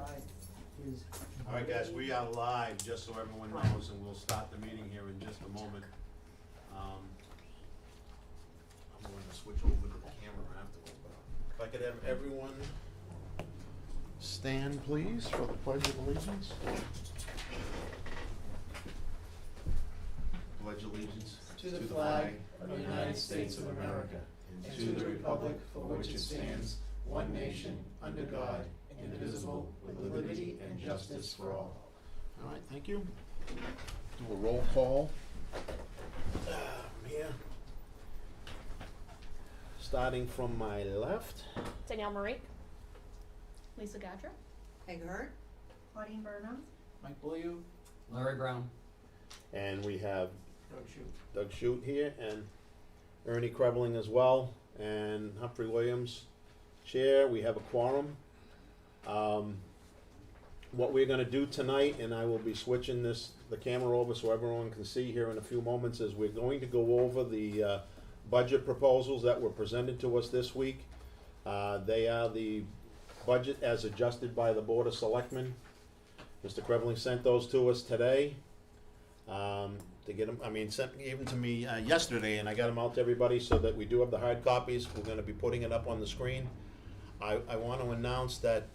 side is. All right, guys, we are live, just so everyone knows, and we'll start the meeting here in just a moment. I'm going to switch over to the camera afterwards, but if I could have everyone stand, please, for the Pledge of Allegiance. Pledge allegiance To the flag of the United States of America, and to the republic for which it stands, one nation, under God, indivisible, with liberty and justice for all. All right, thank you. Do a roll call. Here. Starting from my left. Danielle Marique. Lisa Gadra. Peg Hurt. Claudine Burnham. Mike Blue, Larry Brown. And we have Doug Shute. Doug Shute here, and Ernie Krebling as well, and Humphrey Williams, Chair. We have a quorum. What we're gonna do tonight, and I will be switching the camera over so everyone can see here in a few moments, is we're going to go over the budget proposals that were presented to us this week. They are the budget as adjusted by the Board of Selectmen. Mr. Krebling sent those to us today. To get them, sent even to me yesterday, and I got them out to everybody so that we do have the hard copies. We're gonna be putting it up on the screen. I want to announce that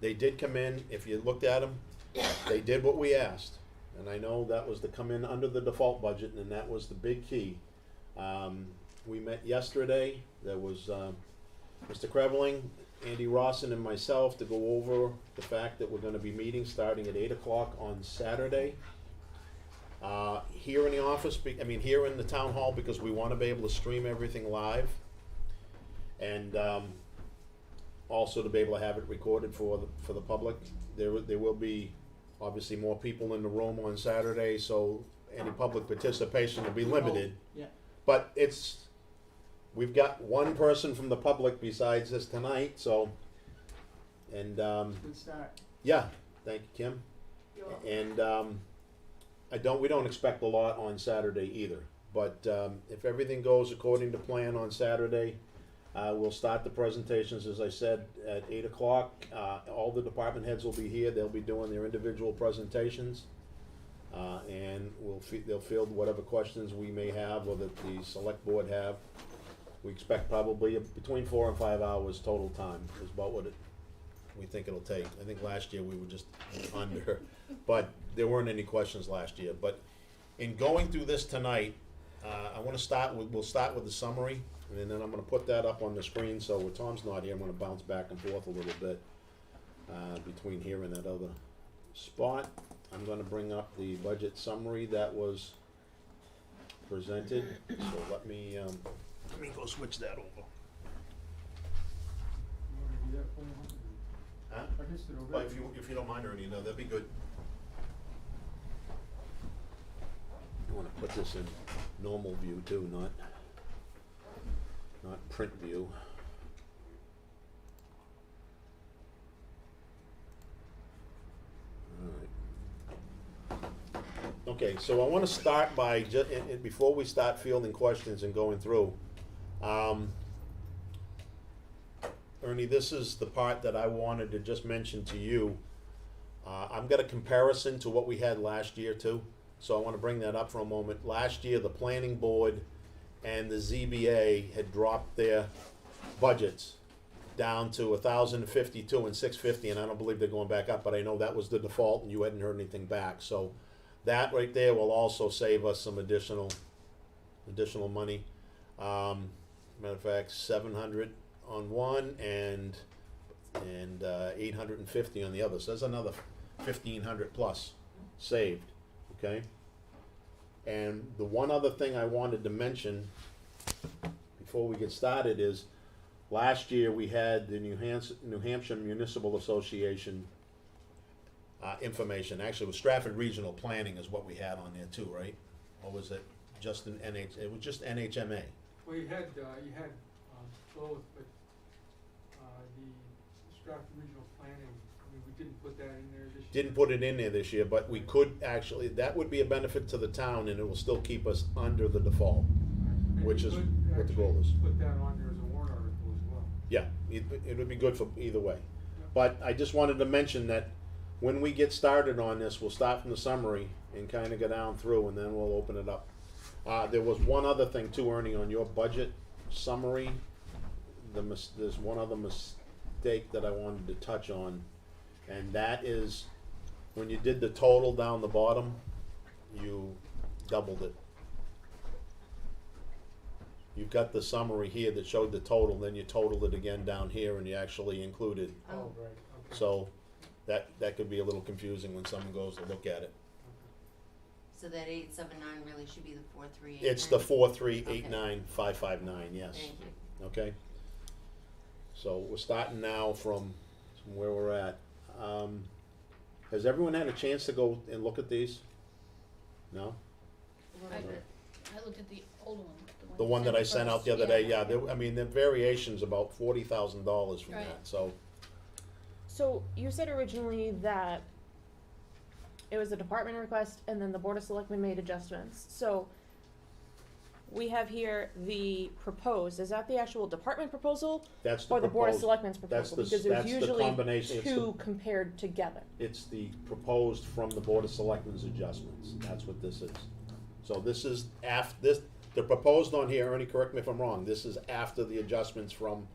they did come in. If you looked at them, they did what we asked. And I know that was to come in under the default budget, and that was the big key. We met yesterday. There was Mr. Krebling, Andy Rawson, and myself to go over the fact that we're going to be meeting starting at 8 o'clock on Saturday. Here in the office, here in the town hall, because we want to be able to stream everything live. And also to be able to have it recorded for the public. There will be obviously more people in the room on Saturday, so any public participation will be limited. Yeah. But we've got one person from the public besides us tonight, so, and, Good start. yeah, thank you, Kim. And, we don't expect a lot on Saturday either, but, if everything goes according to plan on Saturday, we'll start the presentations, as I said, at 8 o'clock. All the department heads will be here. They'll be doing their individual presentations. And they'll field whatever questions we may have or that the select board have. We expect probably between 4 and 5 hours total time is about what we think it'll take. I think last year we were just under, but there weren't any questions last year. But in going through this tonight, we'll start with the summary. And then I'm gonna put that up on the screen, so when Tom's not here, I'm gonna bounce back and forth a little bit between here and that other spot. I'm gonna bring up the budget summary that was presented, so let me go switch that over. You wanna do that for me? Huh? I guess it'll. Well, if you don't mind, Ernie, no, that'd be good. You wanna put this in normal view too, not print view. Alright. Okay, so I want to start by, before we start fielding questions and going through, Ernie, this is the part that I wanted to just mention to you. I've got a comparison to what we had last year too, so I want to bring that up for a moment. Last year, the planning board and the ZBA had dropped their budgets down to 1,052 and 650, and I don't believe they're going back up, but I know that was the default and you hadn't heard anything back. So that right there will also save us some additional money. Matter of fact, 700 on one and 850 on the other. So there's another 1,500 plus saved, okay? And the one other thing I wanted to mention before we get started is last year we had the New Hampshire Municipal Association information. Actually, it was Stratford Regional Planning is what we had on there too, right? Or was it just an it was just NHMA? Well, you had both, but the Stratford Regional Planning, we didn't put that in there this year. Didn't put it in there this year, but we could actually, that would be a benefit to the town and it will still keep us under the default, And which you is could what the goal is. actually put that on there as a warrant article as well. Yeah, it would be good for either way. Yep. But I just wanted to mention that when we get started on this, we'll start from the summary and kind of go down through, and then we'll open it up. There was one other thing too, Ernie, on your budget summary. There's one other mistake that I wanted to touch on, and that is when you did the total down the bottom, you doubled it. You've got the summary here that showed the total, then you totaled it again down here, and you actually included. Oh, right, okay. So that could be a little confusing when someone goes to look at it. So that 879 really should be the 4389? It's the 4389559, yes. Thank you. Okay? So we're starting now from where we're at. Has everyone had a chance to go and look at these? No? A little bit. I looked at the old one. The one that I sent out the other day, yeah, I mean, the variation's about $40,000 from Right. that, so. So you said originally that it was a department request and then the Board of Selectmen made adjustments. So we have here the proposed, is that the actual department proposal That's the or the Board of proposed, Selectmen's that's proposal? the, Because there's that's the usually combination, it's two compared together. it's the proposed from the Board of Selectmen's adjustments, that's what this is. So this is the proposed on here, Ernie, correct me if I'm wrong, this is after the adjustments from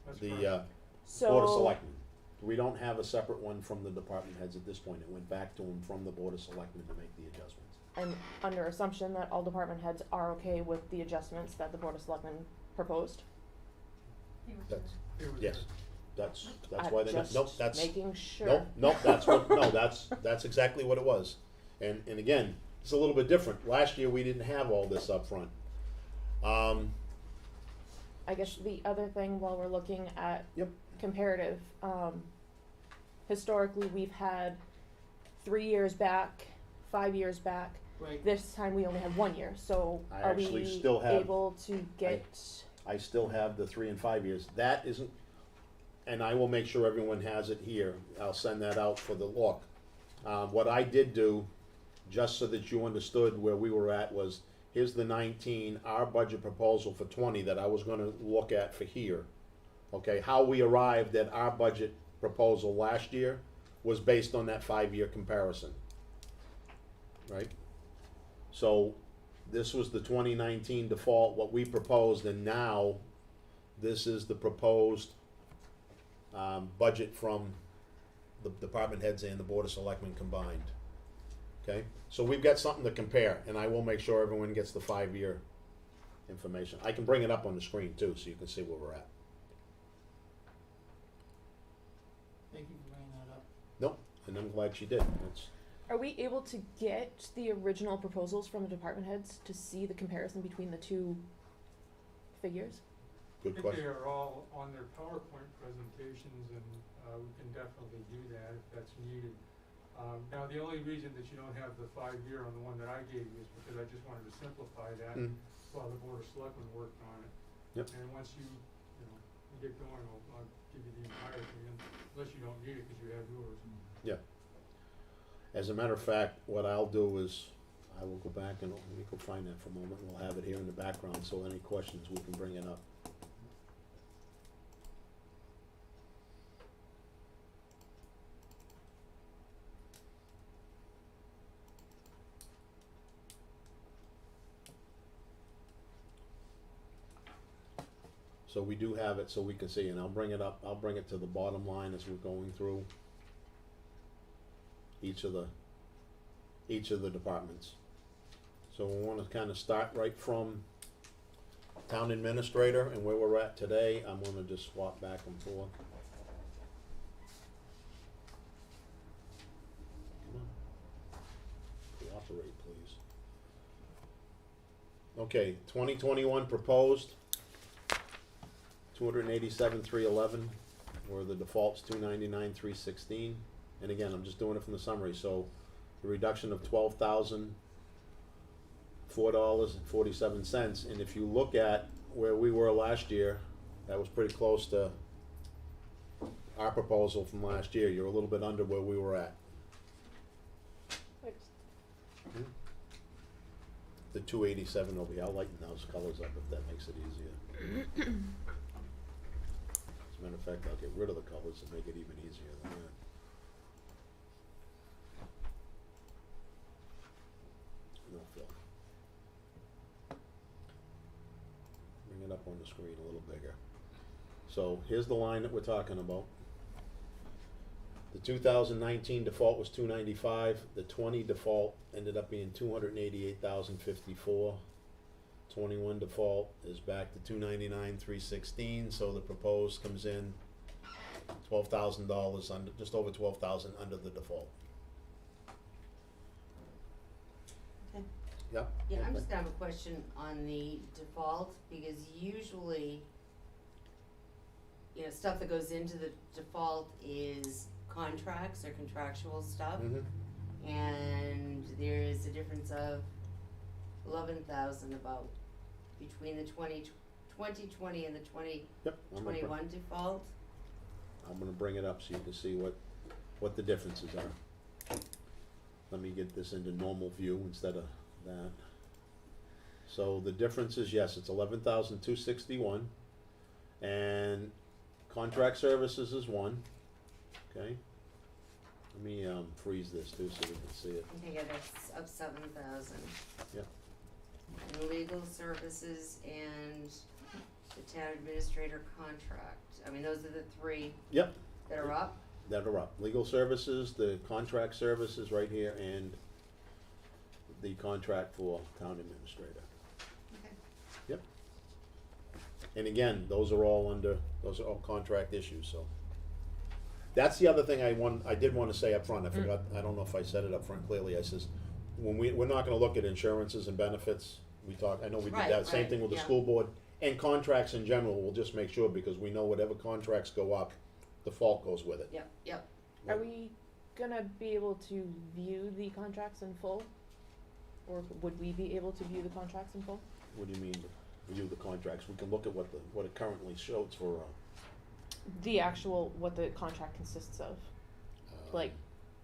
That's the, correct. Board of So, Selectmen. We don't have a separate one from the department heads at this point, it went back to them from the Board of Selectmen to make the adjustments. I'm under assumption that all department heads are okay with the adjustments that the Board of Selectmen proposed. That's, It was yes, there. that's I'm why they, just nope, that's, making sure. nope, that's exactly what it was. And again, it's a little bit different, last year we didn't have all this up front. I guess the other thing while we're looking at Yep. comparative, historically we've had 3 years back, 5 years back. Right. This time we only have 1 year, so I are actually we still have- able to get? I still have the 3 and 5 years, that isn't, and I will make sure everyone has it here, I'll send that out for the look. What I did do, just so that you understood where we were at, was here's the 19, our budget proposal for 20 that I was gonna look at for here. Okay, how we arrived at our budget proposal last year was based on that 5-year comparison. Right? So this was the 2019 default, what we proposed, and now this is the proposed budget from the department heads and the Board of Selectmen combined. Okay, so we've got something to compare, and I will make sure everyone gets the 5-year information. I can bring it up on the screen too, so you can see where we're at. Thank you for bringing that up. Nope, and I'm glad she did. That's, Are we able to get the original proposals from the department heads to see the comparison between the two figures? good I think question. they are all on their PowerPoint presentations, and we can definitely do that if that's needed. Now, the only reason that you don't have the 5-year on the one that I gave you is because I just wanted to simplify that Mm. while the Board of Selectmen worked on it. Yep. And once you get going, I'll give you the entire thing, unless you don't need it because you have yours. As a matter of fact, what I'll do is, I will go back and, let me go find that for a moment, we'll have it here in the background, so any questions, we can bring it up. So we do have it, so we can see, and I'll bring it up, I'll bring it to the bottom line as we're going through each of the departments. So we wanna kinda start right from town administrator and where we're at today. I'm gonna just swap back and forth. Come on. Cooperate, please. Okay, 2021 proposed, 287,311, where the default's 299,316. And again, I'm just doing it from the summary, so the reduction of $12,004.47, and if you look at where we were last year, that was pretty close to our proposal from last year. You're a little bit under where we were at. The 287 over here, I'll lighten those colors up if that makes it easier. So Matter of fact, I'll get rid of the colors and make it even easier than that. No fill. Bring it up on the screen a little bigger. So here's the line that we're talking about. The 2019 default was 295. The 20 default ended up being 288,054. 21 default is back to 299, 316. So the proposed comes in $12,000 under, just over 12,000 under the default. Okay. Yep. Yeah, I'm Okay. just gonna have a question on the default, because usually, you know, stuff that goes into the default is contracts or contractual stuff. Mm-hmm. And there is a difference of 11,000 about between the 2020 and the Yep. I'm gonna, 2021 default. I'm gonna bring it up so you can see what the differences are. Let me get this into normal view instead of that. So the difference is, yes, it's 11,261, and contract services is 1. Okay. Let me freeze this too so we can see it. Okay, yeah, that's up 7,000. Yep. And legal services and the town administrator contract. I mean, those are the 3 Yep. that are up. That are up. Legal services, the contract services right here, and the contract for town administrator. Okay. Yep. And again, those are all contract issues, so. That's the other thing I did wanna say up front. I forgot, I don't know if I said it up front clearly. I says, when we're not gonna look at insurances and benefits. I know we did Right, that, same right, thing with the yeah. school board, and contracts in general, we'll just make sure, because we know whatever contracts go up, default goes with it. Yep, yep. Are we gonna be able to view the contracts in full? Or would we be able to view the contracts in full? What do you mean, review the contracts? We can look at what it currently shows for, The actual, what the contract consists of, like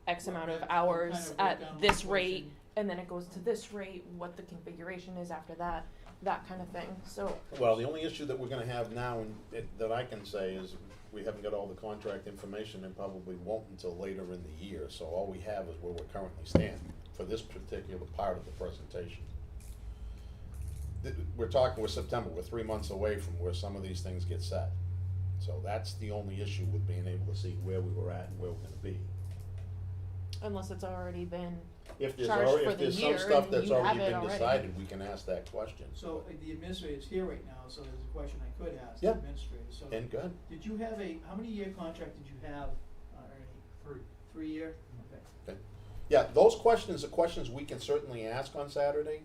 X What amount of kind hours of at breakdown this of rate, portion? and then it goes to this rate, what the configuration is after that, that kind of thing, so. well, the only issue that we're gonna have now, that I can say, is we haven't got all the contract information and probably won't until later in the year, so all we have is where we currently stand for this particular part of the presentation. We're September, we're 3 months away from where some of these things get set. So that's the only issue with being able to see where we were at and where we're gonna be. Unless it's already been, If there's Charged already, for if the there's year some stuff and that's you have already it been already. decided, we can ask that question. So the administrator's here right now, so there's a question I could ask the Yeah. administrator. So And good. did you have how many year contract did you have, Ernie? 3 year? Okay. Okay. Yeah, those questions are questions we can certainly ask on Saturday.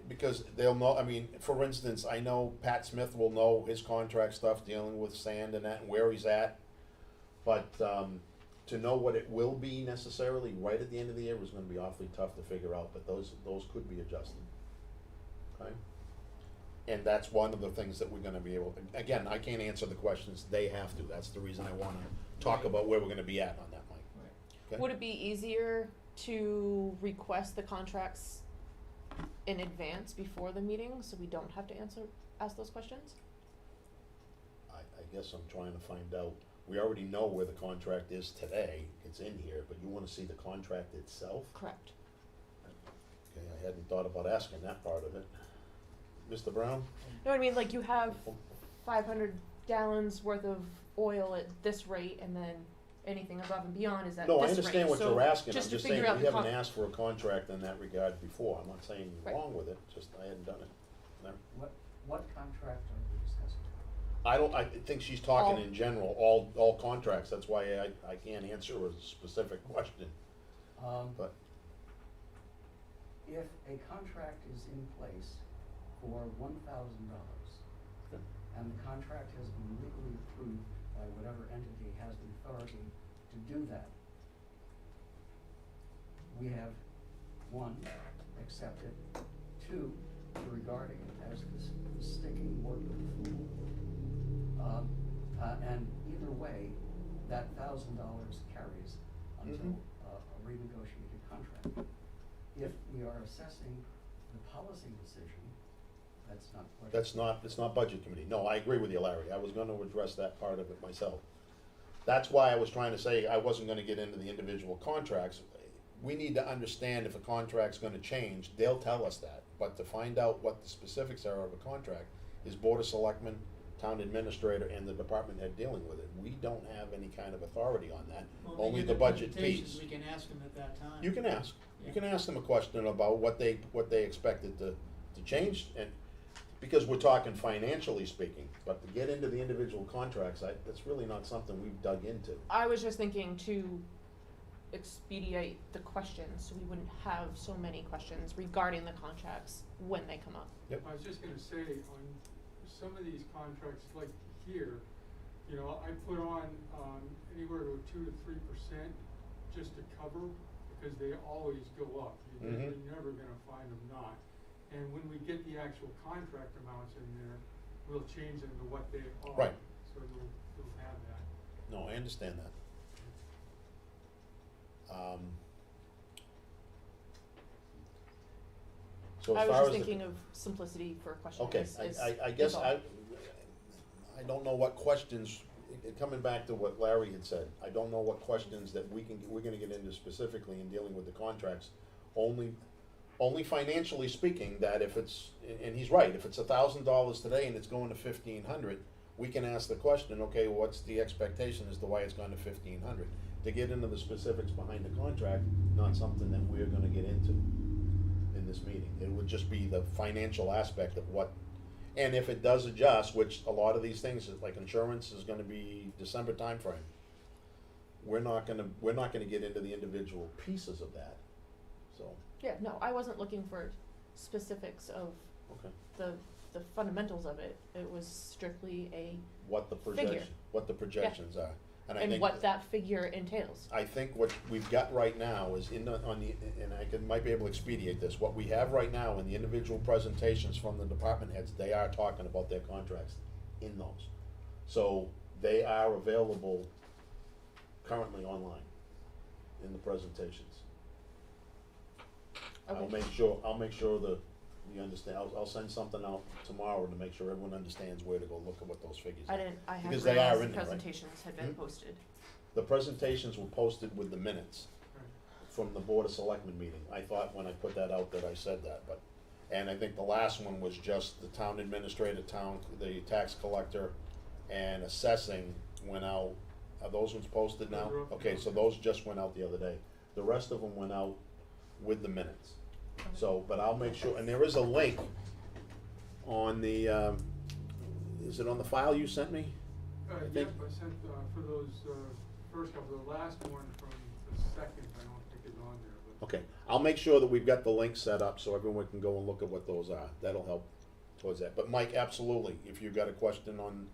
Because they'll know, I mean, for instance, I know Pat Smith will know his contract stuff dealing with sand and that and where he's at. But, to know what it will be necessarily right at the end of the year is gonna be awfully tough to figure out, but those could be adjusted. Okay? And that's one of the things that we're gonna be able, again, I can't answer the questions, they have to, that's the reason I wanna talk Right. about where we're gonna be at on that, Mike. Right. Okay? would it be easier to request the contracts in advance before the meeting, so we don't have to ask those questions? I guess I'm trying to find out, we already know where the contract is today, it's in here, but you wanna see the contract itself? Correct. Okay, I hadn't thought about asking that part of it. Mr. Brown? No, I mean, like, you have 500 gallons worth of oil at this rate, and then anything above and beyond is at No, I this understand rate. what So you're asking, I'm just to just saying, figure out we the haven't con- asked for a contract in that regard before, I'm not saying anything Right. wrong with it, just I hadn't done it. No. What contract are we discussing? I think she's talking All- in general, all contracts, that's why I can't answer a specific question, but, If a contract is in place for $1,000, Okay. and the contract has been legally approved by whatever entity has the authority to do that, we have, 1, accepted, 2, regarding it as the sticking work of the fool. And either way, that $1,000 carries until Mhm. a renegotiated contract. If we are assessing the policy decision That's not what. It's not budget committee. No, I agree with you, Larry. I was gonna address that part of it myself. That's why I was trying to say I wasn't gonna get into the individual contracts. We need to understand if a contract's gonna change, they'll tell us that. But to find out what the specifics are of a contract is Board of Selectmen, Town Administrator, and the department head dealing with it. We don't have any kind of authority on that, Well, only they the get budget presentations, piece. We can ask them at that time. You can ask. You Yeah. can ask them a question about what they expected to change, and, because we're talking financially speaking, but to get into the individual contracts, that's really not something we've dug into. I was just thinking to expedite the questions, so we wouldn't have so many questions regarding the contracts when they come up. I was just gonna say, on some of these contracts, like here, you know, I put on, anywhere to 2 to 3% just to cover, because they always go up. You're never gonna find them not. And when we get the actual contract amounts in there, we'll change them to what they are. Right. So you'll have that. No, I understand that. So I as was far just as the- thinking of simplicity for a question. Okay, I guess all. I don't know what questions, coming back to what Larry had said, I don't know what questions that we're gonna get into specifically in dealing with the contracts. Only financially speaking, that if it's, and he's right, if it's $1,000 today and it's going to 1,500, we can ask the question, okay, what's the expectation as to why it's gone to 1,500? To get into the specifics behind the contract, not something that we're gonna get into in this meeting. It would just be the financial aspect of what, and if it does adjust, which a lot of these things, like insurance is gonna be December timeframe. We're not gonna get into the individual pieces of that, so, Yeah, no, I wasn't looking for specifics of okay. the fundamentals of it. It was strictly a, What the projections are. And I and think what that figure entails. I think what we've got right now is and might be able to expedite this, what we have right now in the individual presentations from the department heads, they are talking about their contracts in those. So they are available currently online in the presentations. I'll Okay. make sure that you understand, I'll send something out tomorrow to make sure everyone understands where to go look at what those figures are. I hadn't Because they are realized the in there, right? presentations had been Hmm? posted. The presentations were posted with the minutes Right. from the Board of Selectmen meeting. I thought when I put that out that I said that, but, and I think the last one was just the town administrator, the tax collector, and assessing went out. Are those ones posted now? Those are up Okay, now. so those just went out the other day. The rest of them went out with the minutes. So, but I'll make sure, and there is a link on the, is it on the file you sent me? Yep, think- I sent, for those, first couple, the last one from the second, I don't think is on there, but. Okay, I'll make sure that we've got the link set up so everyone can go and look at what those are. That'll help towards that. But Mike, absolutely, if you've got a question on,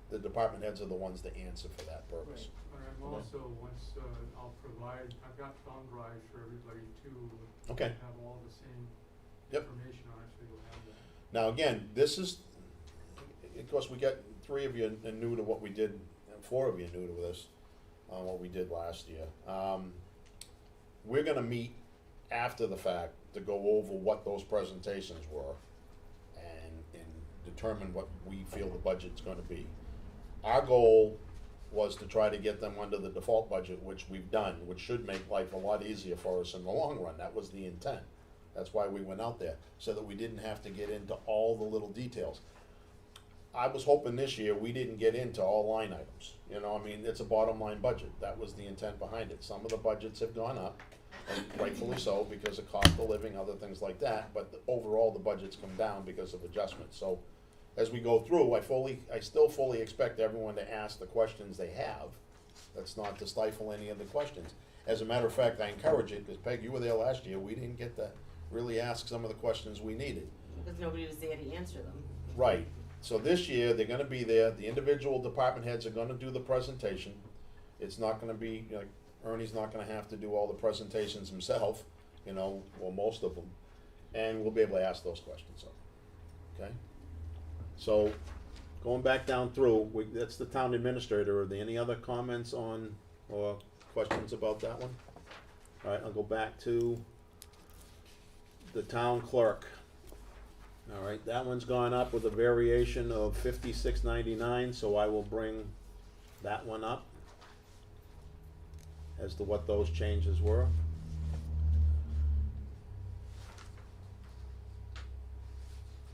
the department heads are the ones to answer for that purpose. But I'm Okay. also, once, I'll provide, I've got thumb drives for everybody too. Okay. Have all the same Yep. information on it, so you'll have that. Now, again, this is, of course, we got 3 of you new to what we did, and 4 of you new to this, what we did last year. We're gonna meet after the fact to go over what those presentations were and determine what we feel the budget's gonna be. Our goal was to try to get them under the default budget, which we've done, which should make life a lot easier for us in the long run. That was the intent. That's why we went out there, so that we didn't have to get into all the little details. I was hoping this year we didn't get into all line items, you know, I mean, it's a bottom line budget, that was the intent behind it. Some of the budgets have gone up, and rightfully so, because of cost of living, other things like that, but overall, the budget's come down because of adjustments, so as we go through, I still fully expect everyone to ask the questions they have. That's not to stifle any of the questions. As a matter of fact, I encourage it, because Peg, you were there last year, we didn't get to really ask some of the questions we needed. Because nobody was there to answer them. Right, so this year, they're gonna be there, the individual department heads are gonna do the presentation. It's not gonna be, like, Ernie's not gonna have to do all the presentations himself, you know, or most of them. And we'll be able to ask those questions, okay? So, going back down through, that's the town administrator. Are there any other comments on, or questions about that one? All right, I'll go back to the town clerk. All right. Alright, that one's gone up with a variation of $56.99, so I will bring that one up as to what those changes were.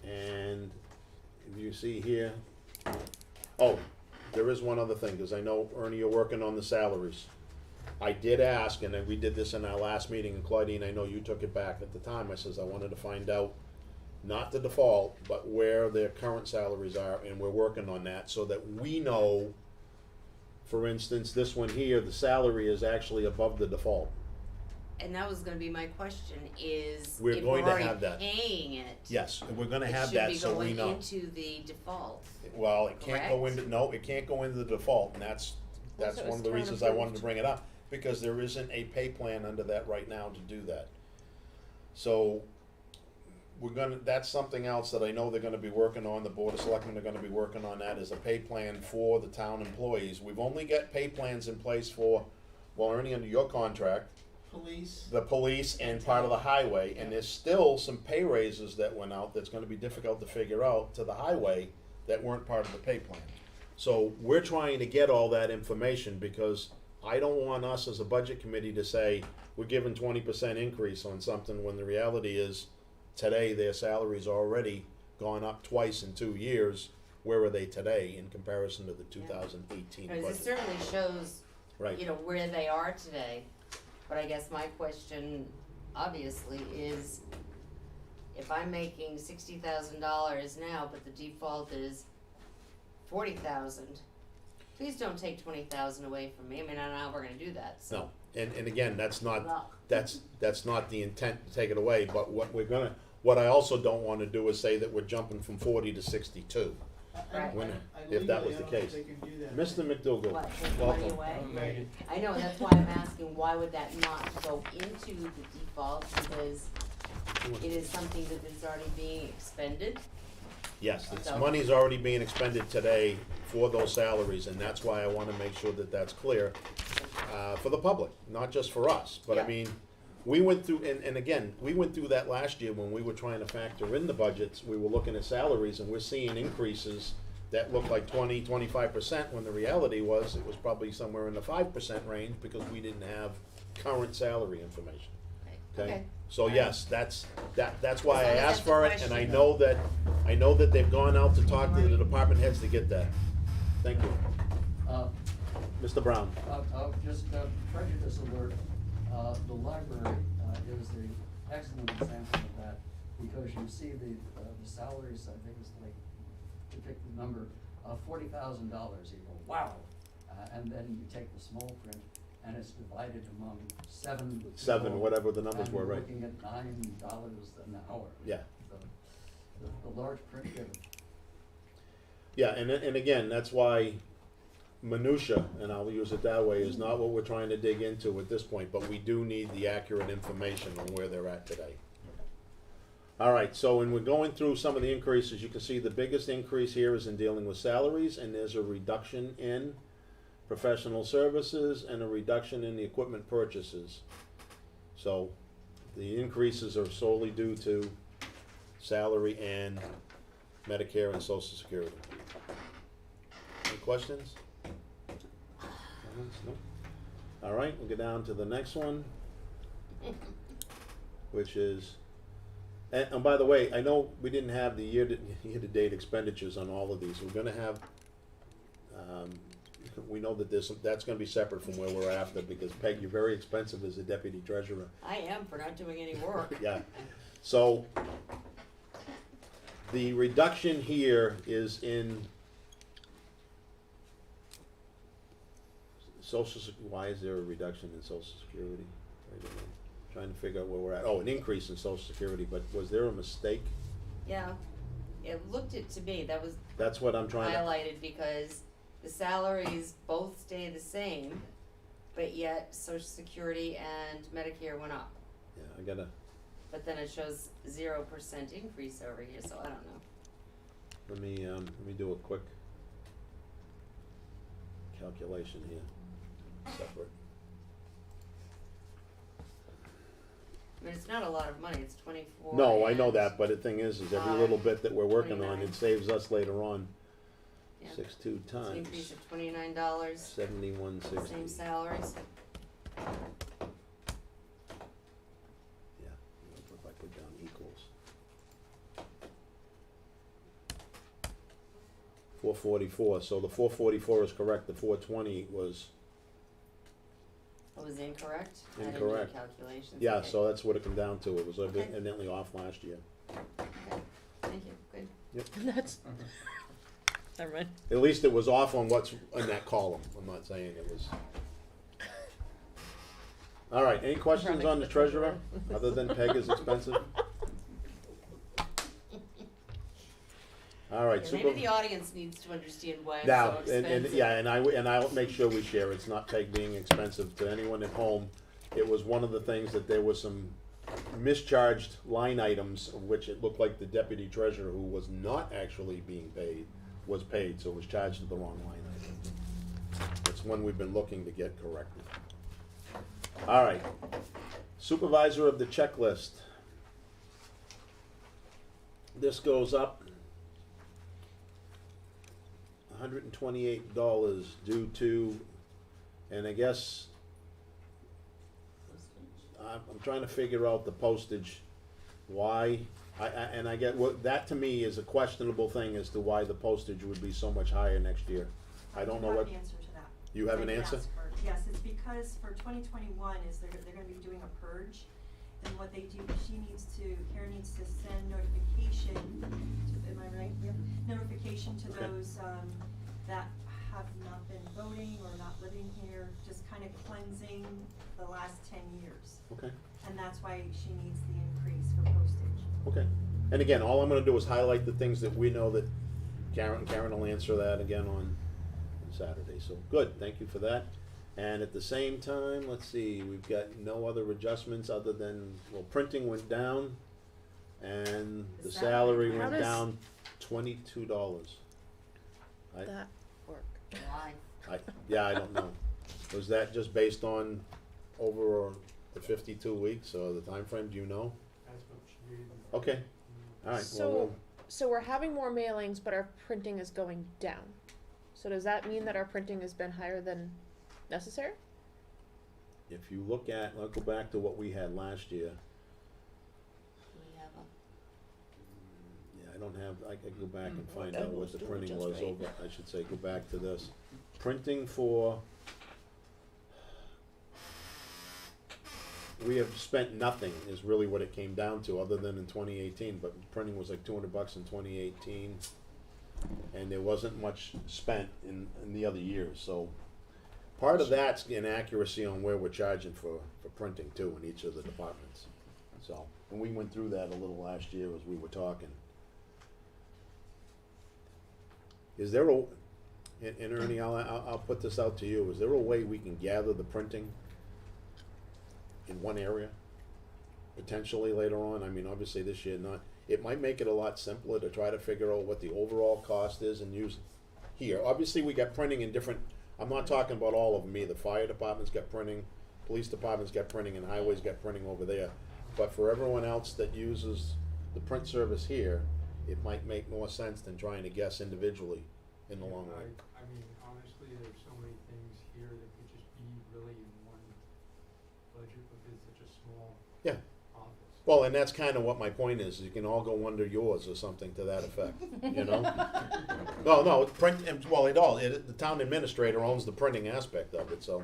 And if you see here, oh, there is one other thing, cause I know, Ernie, you're working on the salaries. I did ask, and then we did this in our last meeting, and Claudine, I know you took it back at the time, I says I wanted to find out, not the default, but where their current salaries are, and we're working on that, so that we know, for instance, this one here, the salary is actually above the default. And that was gonna be my question, is We're if going we're to have already that. paying it, Yes, and we're gonna it have should that, be so we going know. into the default. Well, it can't go Correct? into, no, it can't go into the default, and that's Well, so one it's of the town reasons I wanted to approved. bring it up, because there isn't a pay plan under that right now to do that. So, we're gonna, that's something else that I know they're gonna be working on, the Board of Selectmen are gonna be working on that, is a pay plan for the town employees. We've only got pay plans in place for, well, Ernie, under your contract, Police, the police and part of the highway, and there's still some pay raises that went out that's gonna be difficult to figure out to the highway that weren't part of the pay plan. So we're trying to get all that information, because I don't want us as a budget committee to say, we're giving 20% increase on something, when the reality is, today their salary's already gone up twice in 2 years. Where are they today in comparison to the 2018 Because it budget? certainly shows, Right. you know, where they are today, but I guess my question, obviously, is if I'm making $60,000 now, but the default is 40,000, please don't take 20,000 away from me. I mean, I don't know how we're gonna do that, so. No, and again, that's not, Luck. that's not the intent to take it away, but what I also don't wanna do is say that we're jumping from 40 to 62. Right. When- I if that was legally, the I don't case. think they can do that. Mr. McDougal, What, take the money welcome. away? Okay. I know, that's why I'm asking, why would that not go into the default, because it is something that is already being expended? Yes, it's, So- money's already being expended today for those salaries, and that's why I wanna make sure that that's clear, for the public, not just for us. But I Yeah. mean, we went through, and again, we went through that last year when we were trying to factor in the budgets, we were looking at salaries, and we're seeing increases that looked like 25%, when the reality was, it was probably somewhere in the 5% range, because we didn't have current salary information. Okay? So yes, that's why As I long as asked that's for a it, and I question. know that they've gone out to talk to the department heads to get that. Thank you. Mr. Brown. Just prejudice alert, the library is the excellent example of that, because you see the salaries, I think it's like, to pick the number, $40,000, you go, wow. And then you take the small print, and it's divided among seven. people, Whatever the numbers were, right? And we're looking at $9 an hour. Yeah. The large print giver. Yeah, and again, that's why minutia, and I'll use it that way, is not what we're trying to dig into at this point, but we do need the accurate information on where they're at today. All right, so when we're going through some of the increases, you can see the biggest increase here is in dealing with salaries, and there's a reduction in professional services and a reduction in the equipment purchases. So the increases are solely due to salary and Medicare and Social Security. Any questions? Comments? No? All right, we'll go down to the next one, which is, and by the way, I know we didn't have the year-to-date expenditures on all of these. We're gonna have, we know that that's gonna be separate from where we're after, because Peg, you're very expensive as a deputy treasurer. I am, for not doing any work. Yeah, so the reduction here is in why is there a reduction in Social Security? Wait a minute. Trying to figure out where we're at. Oh, an increase in Social Security, but was there a mistake? Yeah, it looked it to me, that was That's what I'm trying to, highlighted, because the salaries both stay the same, but yet Social Security and Medicare went up. yeah, I gotta, But then it shows 0% increase over here, so I don't know. let me do a quick calculation here, separate. I mean, it's not a lot of money, it's 24. No, I know and- that, but the thing is every Five, little bit that we're working on, 29. it saves us later on. Yeah. 6.2 It's an times increase of $29, 71.60. same salaries. Yeah, if I put down equals. 444, so the 444 is correct, the 420 was, It was incorrect? I didn't Incorrect. do calculations. yeah, Okay. so that's what it come down to, it was Okay. evidently off last year. Thank you, good. That's, never mind. At least it was off on what's in that column, I'm not saying it was. All right, any questions Running on the the treasurer, treasurer. other than Peg is expensive? All right, Yeah, super. maybe the audience needs to understand why I'm Now, so expensive. and yeah, and I'll make sure we share, it's not Peg being expensive to anyone at home. It was one of the things that there was some mischarged line items, of which it looked like the deputy treasurer, who was not actually being paid, was paid, so was charged to the wrong line item. It's one we've been looking to get corrected. All right, supervisor of the checklist. This goes up $128 due to, and I guess I'm trying to figure out the postage, why, and I get, what, that to me is a questionable thing as to why the postage would be so much higher next year. I don't know what, I have an answer to that. you have an I can answer? ask her. Yes, it's because for 2021 is they're gonna be doing a purge, and what they do, Karen needs to send notification to, am I right? Yep. Notification to Okay. those, that have not been voting or not living here, just kind of cleansing the last 10 years. Okay, And that's why she needs the increase for postage. okay. And again, all I'm gonna do is highlight the things that we know that Karen will answer that again on Saturday, so good, thank you for that. And at the same time, let's see, we've got no other adjustments other than, well, printing went down and the The salary salary went How does- down $22. That work. Why? Yeah, I don't know. Was that just based on over the 52 weeks or the time frame? Do you know? That's what she gave me. Okay, all right, well, So, so we're having more mailings, but our printing is going down. So does that mean that our printing has been higher than necessary? if you look at, I'll go back to what we had last year. We have a, Yeah, I don't have, I could go back and Well, find that out what was the doing printing just was right. over, I should say, go back to this. Printing for, we have spent nothing is really what it came down to, other than in 2018, but printing was like $200 in 2018. And there wasn't much spent in the other years, so part of that's inaccuracy on where we're charging for printing too in each of the departments. So, and we went through that a little last year as we were talking. Is there a, and Ernie, I'll put this out to you, is there a way we can gather the printing in one area? Potentially later on, I mean, obviously this year not, it might make it a lot simpler to try to figure out what the overall cost is and use here. Obviously, we got printing in different, I'm not talking about all of them either, fire department's got printing, police department's got printing, and highway's got printing over there. But for everyone else that uses the print service here, it might make more sense than trying to guess individually in the long run. I mean, honestly, there's so many things here that could just be really in one budget because it's such a small Yeah. office. Well, and that's kind of what my point is. You can all go under yours or something to that effect, you know? No, print, well, the town administrator owns the printing aspect of it, so.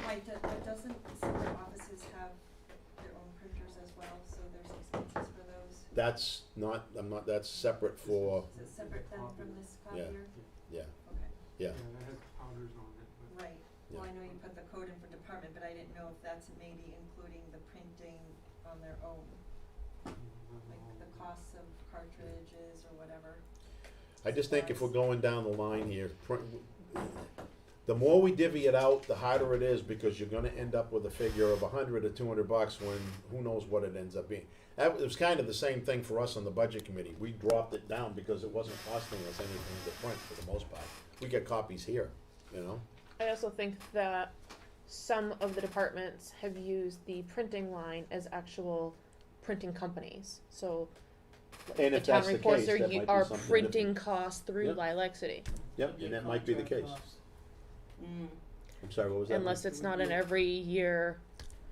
Right, but doesn't separate offices have their own printers as well, so there's expenses for those? That's separate for, Is it separate then from this Yeah. copier? yeah, Okay, yeah. Yeah, that has powders on it, but. right. Well, Yeah. I know you put the code in for department, but I didn't know if that's maybe including the printing on their own, like the costs of cartridges or whatever. I just think if we're going down the line here, the more we divvy it out, the harder it is, because you're gonna end up with a figure of $100 or $200 when who knows what it ends up being. That was kind of the same thing for us on the budget committee. We dropped it down because it wasn't costing us anything to print for the most part. We get copies here, you know? I also think that some of the departments have used the printing line as actual printing companies. So And the if town that's the reports case, are, that might be are something printing different. costs through Yep. Lilexity. Yep, and that might be the case. Mm. I'm sorry, what was that? Unless Mike? it's not an every year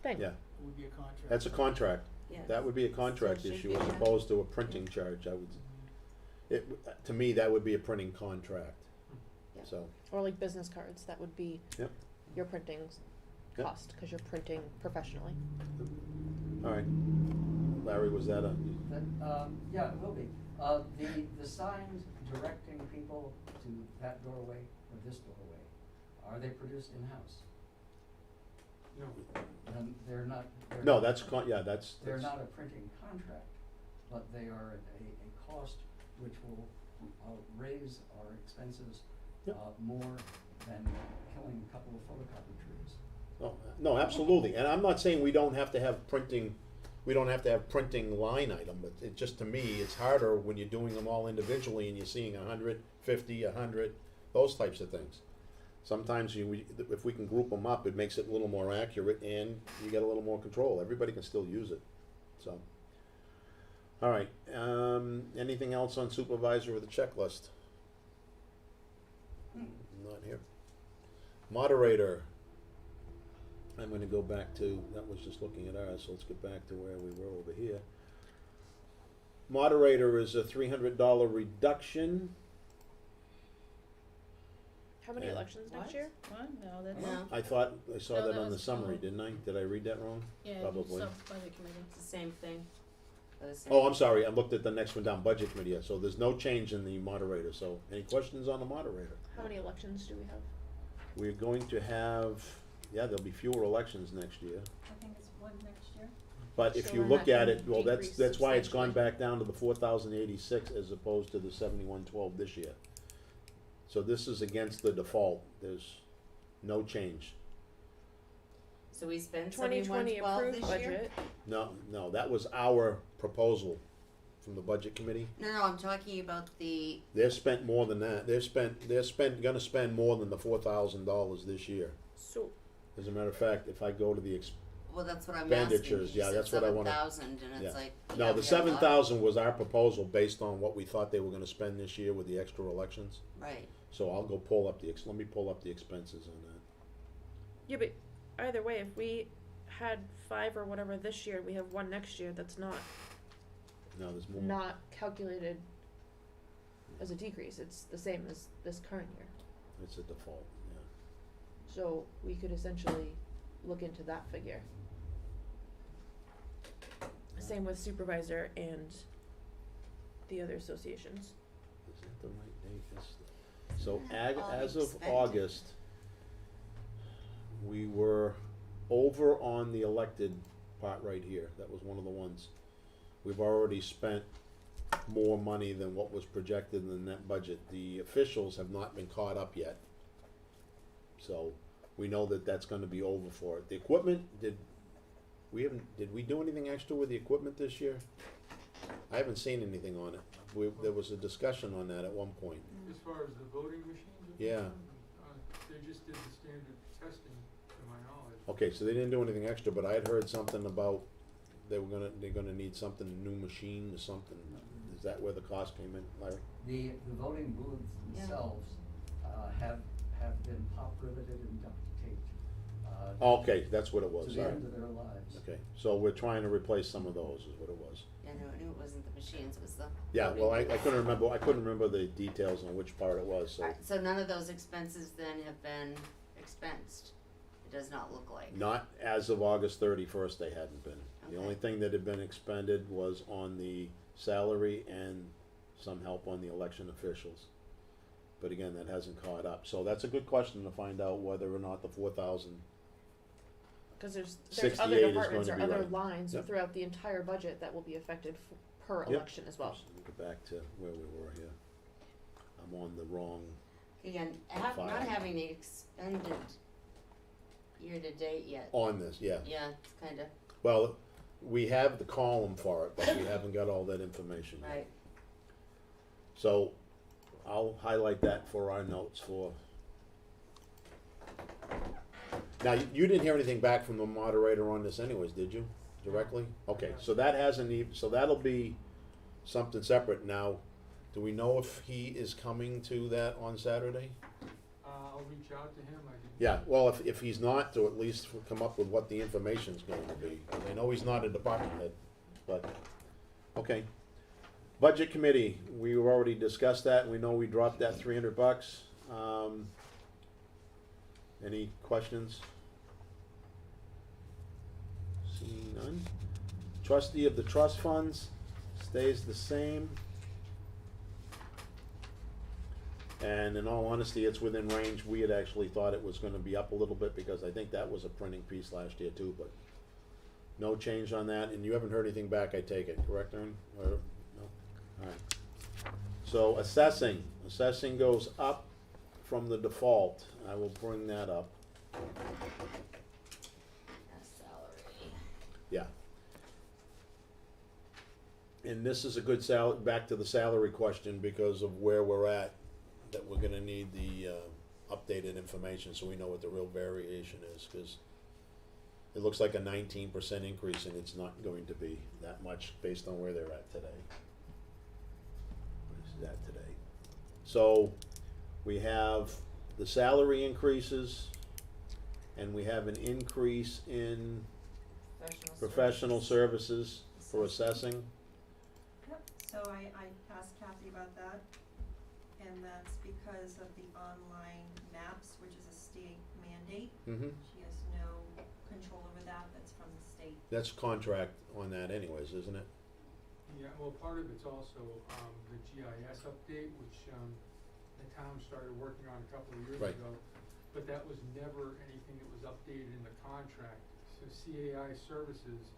thing. Yeah, It would be a contract. that's a contract. Yes. That would be a contract So it should issue be as that. opposed to a printing charge, I would, to me, that would be a printing contract. Yep. So, Or like business cards, that would be Yep. your printing Yep. cost, cause you're printing professionally. all right. Larry, was that a, Yeah, it will be. The signs directing people to that doorway or this doorway, are they produced in-house? No, Then they're not. no, that's, that's. They're not a printing contract, but they are a cost which will raise our expenses Yep. more than killing a couple of photocopy trees. No, absolutely, and I'm not saying we don't have to have printing line item, but it just, to me, it's harder when you're doing them all individually and you're seeing 150, 100, those types of things. Sometimes if we can group them up, it makes it a little more accurate and you get a little more control. Everybody can still use it, so. All right, anything else on supervisor or the checklist? Not here. Moderator. I'm gonna go back to, that was just looking at ours, so let's get back to where we were over here. Moderator is a $300 reduction. How many And- elections next What? year? What? No, that's, No, I thought I saw No, that that on the was summary, all- didn't I? Did I read that wrong? yeah, Probably. sub-budget committee. it's the same thing. For the same- Oh, I'm sorry, I looked at the next one down, budget committee, yeah, so there's no change in the moderator, so any questions on the moderator? How many elections do we have? We're going to have, there'll be fewer elections next year. I think it's one next year. But if So you then look that at can it, well, that's decrease why it's gone substantially. back down to the 4,086 as opposed to the 7,112 this year. So this is against the default, there's no change. So we spent 2020 7112 approved this year? budget. No, that was our proposal from the budget committee. No, I'm talking about the, They've spent more than that, gonna spend more than the $4,000 this year. So, As a matter of fact, if I go to the well, that's what I'm asking. Expenditures, yeah, that's what I wanna- 7,000 and it's yeah. like. yeah, No, we the have a lot. 7,000 was our proposal based on what we thought they were gonna spend this year with the extra elections. Right, So I'll go pull up let me pull up the expenses on that. yeah, but either way, if we had 5 or whatever this year, we have 1 next year, that's not No, there's more. not calculated as a decrease. It's the same as this current year. It's a default, yeah. So we could essentially look into that figure. Same with supervisor and the other associations. Is that the right date? So Isn't that all as of expended? August, we were over on the elected part right here. That was one of the ones. We've already spent more money than what was projected in the net budget. The officials have not been caught up yet. So we know that that's gonna be over for it. The equipment, did we do anything extra with the equipment this year? I haven't seen anything on it. There was a discussion on that at one point. as far as the voting machines are Yeah. concerned, they just did the standard testing, to my knowledge. Okay, so they didn't do anything extra, but I had heard something about they're gonna need something, a new machine or something. Is that where the cost came in, Larry? The voting booths Yeah. themselves have been pop riveted and duct taped. Okay, that's what it To was, the all end right. of their lives. Okay, so we're trying to replace some of those, is what it was. yeah, no, I knew it wasn't the machines, it was the. Yeah, voting well, I booths. couldn't remember the details on which part it was, so. Alright, so none of those expenses then have been expensed, it does not look like. Not as of August 31st, they hadn't been. The Okay. only thing that had been expended was on the salary and some help on the election officials. But again, that hasn't caught up. So that's a good question to find out whether or not the 4,000. Because there's 68 other is departments going or to be other right. lines Yep. throughout the entire budget that will be affected per Yep. election as well. So we go back to where we were here. I'm on the wrong. Again, File. not having the expended year to date yet, On this, yeah. yeah, it's kinda, Well, we have the column for it, but we haven't got all that information yet. right, So I'll highlight that for our notes for Now, you didn't hear anything back from the moderator on this anyways, did you, directly? Okay, so that hasn't even, so that'll be something separate. Now, do we know if he is coming to that on Saturday? I'll reach out to him, I didn't. Yeah, well, if he's not, to at least come up with what the information's going to be. I know he's not a department head, but, okay. Budget committee, we already discussed that, and we know we dropped that $300. Any questions? Seeing none. Trustee of the trust funds stays the same. And in all honesty, it's within range. We had actually thought it was gonna be up a little bit because I think that was a printing piece last year too, but no change on that, and you haven't heard anything back, I take it, correct, Ern? Or, no? Alright. So assessing goes up from the default. I will bring that up. Salary. Yeah. And this is a good back to the salary question because of where we're at, that we're gonna need the updated information so we know what the real variation is, cause it looks like a 19% increase and it's not going to be that much based on where they're at today. What is that today? So we have the salary increases and we have an increase in professional services for assessing. Yep, so I asked Kathy about that, and that's because of the online maps, which is a state mandate. Mm-hmm. She has no control over that, that's from the state. That's contract on that anyways, isn't it? Yeah, well, part of it's also, the GIS update, which, the town started working on a couple of years Right. ago. But that was never anything that was updated in the contract. So CAI Services,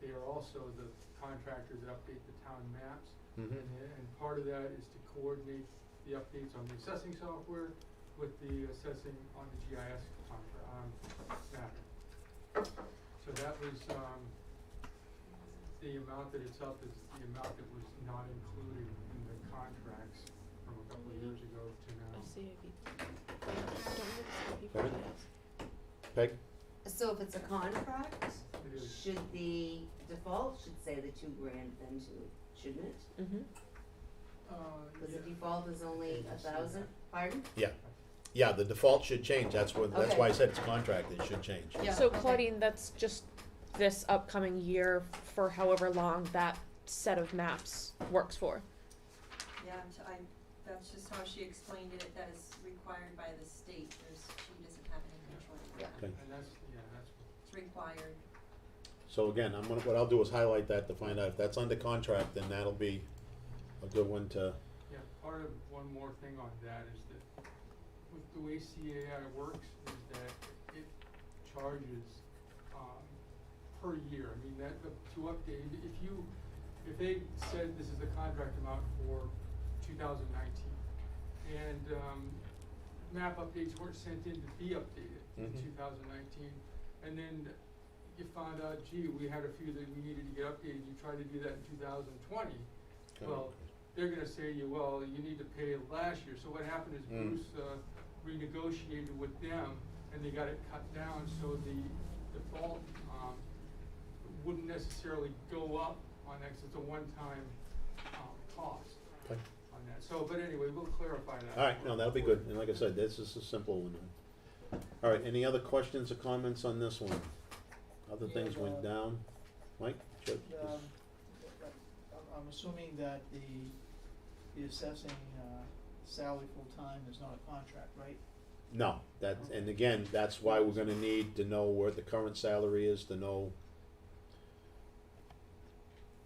they are also the contractors that update the town maps. Mm-hmm. And part of that is to coordinate the updates on the assessing software with the assessing on the GIS mapping. So that was, the amount that it's up is the amount that was not included in the contracts from a couple of years ago to now. Pardon? Peg? So if it's a contract, It is. should the default should say the $2,000 then too, shouldn't it? Mm-hmm. Cause the default is only 1,000, pardon? Yeah, the default should change, that's why I Okay. said it's contract, it should change. Yeah. So Okay. Claudine, that's just this upcoming year for however long that set of maps works for. Yeah, that's just how she explained it, that is required by the state, she doesn't have any control over that. Okay. And that's. It's required. So again, what I'll do is highlight that to find out if that's under contract, then that'll be a good one to, Yeah, part of, one more thing on that is that with the way CAI works is that it charges, per year. I mean, to update, if they said this is the contract amount for 2019, and, map updates weren't sent in to be updated in Mhm. 2019, and then you found out, gee, we had a few that we needed to get updated, you tried to do that in 2020, well, they're gonna say to you, well, you need to pay last year. So what happened is Bruce renegotiated with them and they got it cut down so the default wouldn't necessarily go up on that 'cause it's a one-time cost Okay. on that. So, but anyway, we'll clarify that. Alright, no, that'll be good, and like I said, this is a simple one. Alright, any other questions or comments on this one? Other things went down. Mike? Sure. I'm assuming that the assessing, salary full-time is not a contract, right? No, and again, that's why we're gonna need to know where the current salary is, to know.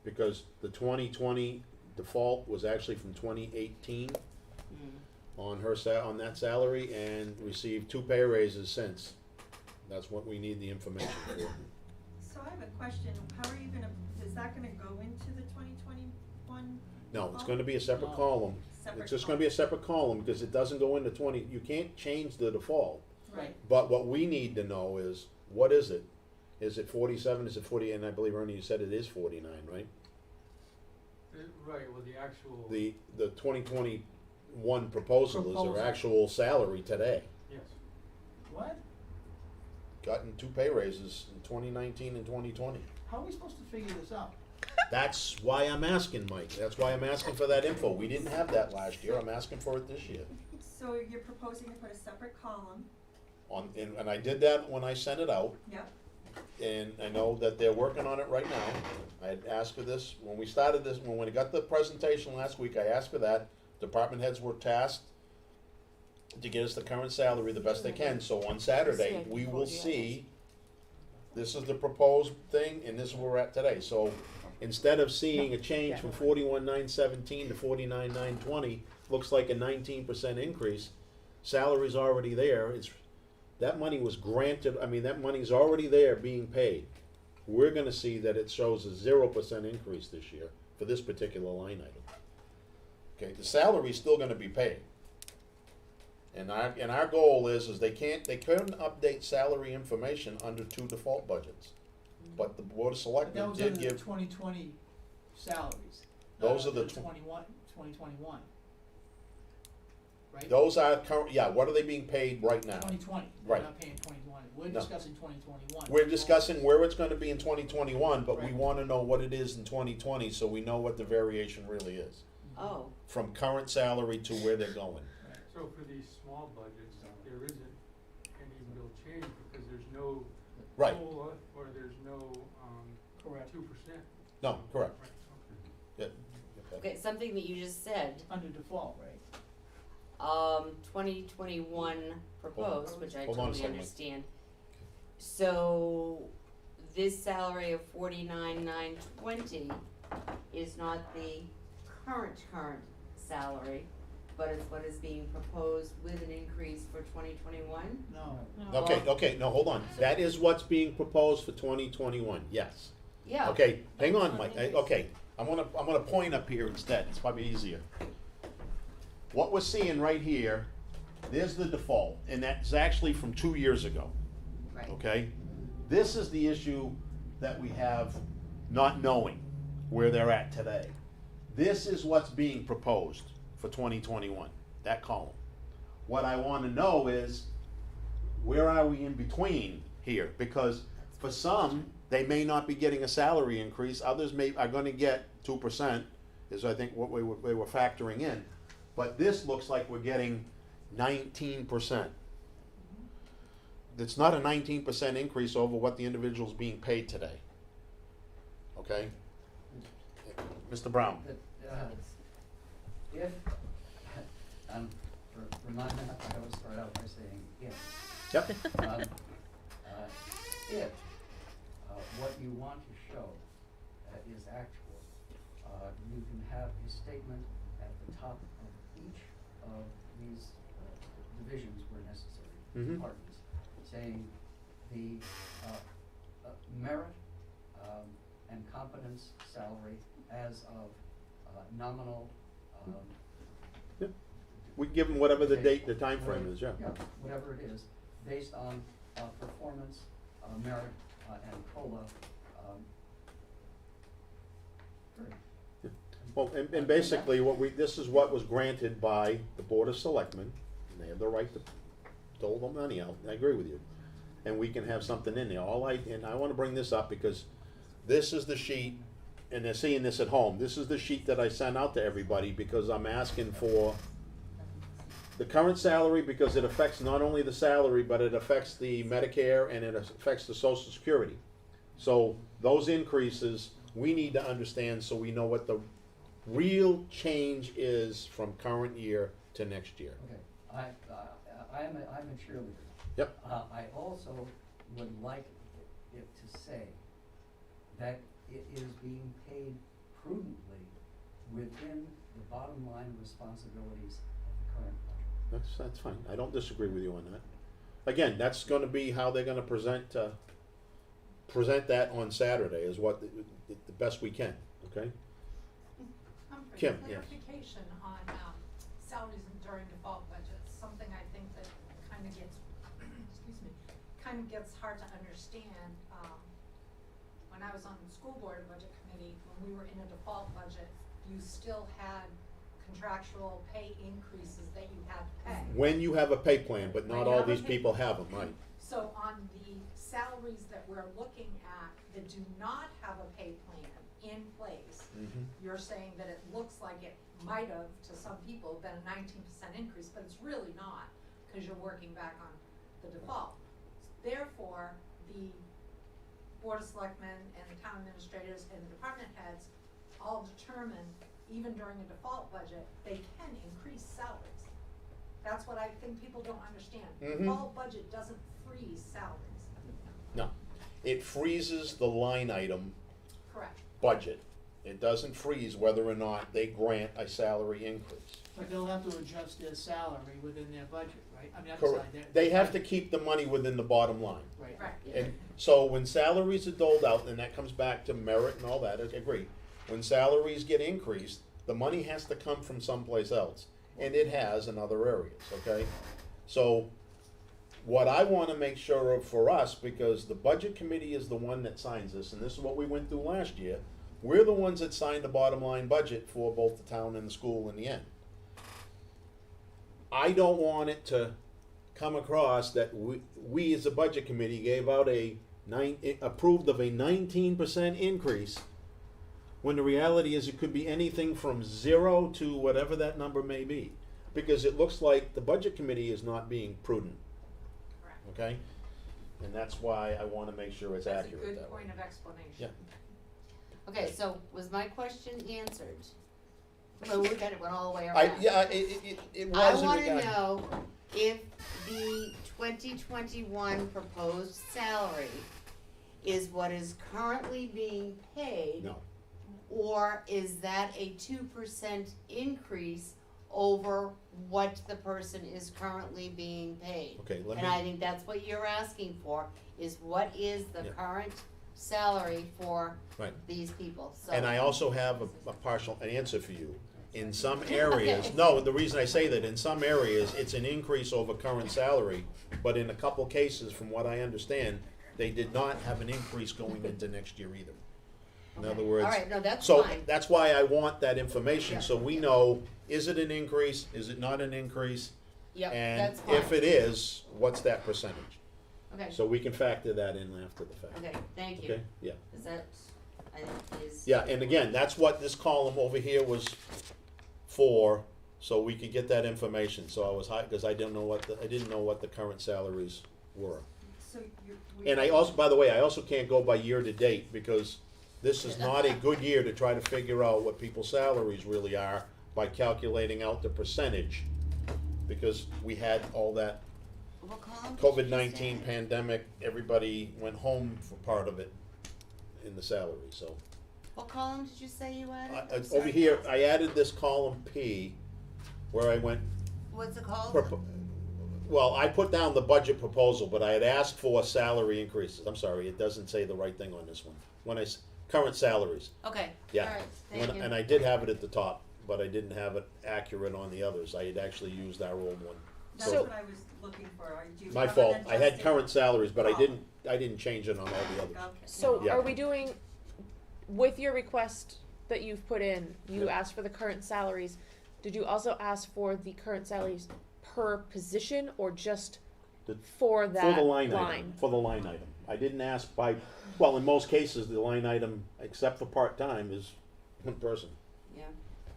Because the 2020 default was actually from 2018 on on that salary, and received 2 pay raises since. That's what we need the information for. So I have a question, how are you gonna, is that gonna go into the 2021? No, it's gonna be a separate column. Separate It's just gonna be a separate column, because it doesn't go into 20, you can't change the default. Right, But what we need to know is, what is it? Is it 47, is it 40, and I believe Ernie, you said it is 49, right? Right, well, the actual. The 2021 proposal is Proposal. their actual salary today. Yes. What? gotten 2 pay raises in 2019 and 2020. How are we supposed to figure this out? That's why I'm asking, Mike. That's why I'm asking for that info. We didn't have that last year. I'm asking for it this year. So you're proposing to put a separate column, And I did that when I sent it out, yep, and I know that they're working on it right now. I had asked for this, when we started this, when we got the presentation last week, I asked for that. Department heads were tasked to get us the current salary the best they can, so on Saturday, we will see, this is the proposed thing, and this is where we're at today. So instead of seeing a change from 41,917 to 49,920, looks like a 19% increase, salary's already there. That money was granted, I mean, that money's already there being paid. We're gonna see that it shows a 0% increase this year for this particular line item. Okay, the salary's still gonna be paid. And our goal is they couldn't update salary information under 2 default budgets. But the Board of But that Selectmen was did under the give, 2020 salaries. not Those are under the 2021. Right? those are current, yeah, what are they being paid right now? 2020, we're Right. not paying 2020, we're No. discussing 2021. We're discussing where it's gonna be in 2021, but we Right. wanna know what it is in 2020, so we know what the variation really is. Oh, From current salary to where they're going. Right. So for these small budgets, there isn't any real change because there's no Right, COLA or there's no, Correct. 2%. no, correct. Right, okay. Yeah. okay, something that you just said, Under default, right? 2021 proposed, which I Hold on a totally second. understand. So, this salary of 49,920 is not the current salary, but it's what is being proposed with an increase for 2021? No. Okay, no, hold on. That is what's being proposed for 2021, yes. Yeah. Okay, hang on, Mike, okay, I'm gonna point up here instead, it's probably easier. What we're seeing right here, there's the default, and that's actually from 2 years ago, Right. okay? This is the issue that we have not knowing where they're at today. This is what's being proposed for 2021, that column. What I wanna know is, where are we in between here? Because for some, they may not be getting a salary increase, others are gonna get 2%, is I think what we were factoring in. But this looks like we're getting 19%. It's not a 19% increase over what the individual's being paid today. Okay? Mr. Brown? If, for my math, I always start out by saying if. Yep. If what you want to show is actual, you can have a statement at the top of each of these divisions where necessary, Mhm. departments, saying the merit and competence salary as of nominal. We give them whatever the date, the time frame is, yeah. Yeah, whatever it is, based on performance, merit, and COLA. Period. Well, and basically, this is what was granted by the Board of Selectmen, and they have the right to dole the money out, I agree with you. And we can have something in there, and I wanna bring this up because this is the sheet, and they're seeing this at home, this is the sheet that I sent out to everybody because I'm asking for the current salary because it affects not only the salary, but it affects the Medicare and it affects the Social Security. So those increases, we need to understand so we know what the real change is from current year to next year. Okay, I'm a cheerleader. Yep. I also would like it to say that it is being paid prudently within the bottom line responsibilities of the current budget. That's fine, I don't disagree with you on that. Again, that's gonna be how they're gonna present that on Saturday, is what, the best we can, okay? For Kim, yes. clarification on salaries during default budgets, something I think that kind of gets, excuse me, kind of gets hard to understand. When I was on the school board budget committee, when we were in a default budget, you still had contractual pay increases that you had to pay. When you have a pay plan, but When not you all have a these pay people plan. have them, right? So on the salaries that we're looking at that do not have a pay plan in place, Mhm. you're saying that it looks like it might have, to some people, been a 19% increase, but it's really not, because you're working back on the default. Therefore, the Board of Selectmen and the town administrators and the department heads all determine, even during a default budget, they can increase salaries. That's what I think people don't understand. Mhm. Default budget doesn't freeze salaries. No, it freezes the line item Correct. budget. It doesn't freeze whether or not they grant a salary increase. But they'll have to adjust their salary within their budget, right? I mean, I'm Correct. sorry, They have to keep the money within the bottom line. Right. Right. And so when salaries are doled out, and that comes back to merit and all that, I agree. When salaries get increased, the money has to come from someplace else, and it has in other areas, okay? So what I wanna make sure of for us, because the budget committee is the one that signs this, and this is what we went through last year, we're the ones that signed the bottom line budget for both the town and the school in the end. I don't want it to come across that we as a budget committee gave out approved of a 19% increase, when the reality is it could be anything from 0 to whatever that number may be. Because it looks like the budget committee is not being prudent, Correct. okay? And that's why I wanna make sure it's That's a accurate good that way. point of explanation. Yeah. Okay, so was my question answered? Well, we got it, went all the way around. It I wasn't. wanna know if the 2021 proposed salary is what is currently being paid. No, Or is that a 2% increase over what the person is currently being paid? okay, let And I me, think that's what you're asking for, is what is the Yeah. current salary for right. these people, so. And I also have a partial answer for you. In some areas, no, the reason I say that, in some areas, it's an increase over current salary, but in a couple cases, from what I understand, they did not have an increase going into next year either. In other words. All right, no, that's So fine. that's why I want that information, Yeah. so we know, is it an increase, is it not an increase? Yep, And that's fine. if it is, what's that percentage? Okay, So we can factor that in after the fact. okay, thank you. Okay, yeah. Is that, I think is. Yeah, and again, that's what this column over here was for, so we could get that information, so I was high, cause I didn't know what the current salaries were. So you're. And I also, by the way, I also can't go by year to date, because this is not a good year to try to figure out what people's salaries really are by calculating out the percentage, because we had all that What column did you COVID-19 say? pandemic, everybody went home for part of it in the salary, so. What column did you say you added? I'm Over sorry. here, I added this column P, where I went, What's it called? well, I put down the budget proposal, but I had asked for salary increases. I'm sorry, it doesn't say the right thing on this one. Current salaries, Okay, yeah. alright, thank you. And I did have it at the top, but I didn't have it accurate on the others. I had actually used our old one. That's So- what I was looking for, My other fault, than I had just current salaries, but I column. didn't change it on all the others. Okay. So Yeah. are we doing, with your request that you've put in, you Yeah. asked for the current salaries, did you also ask for the current salaries per position or just The- for that For the line item, for the line item. I didn't ask by, well, in most cases, the line item, except for part-time, is one person. Yeah,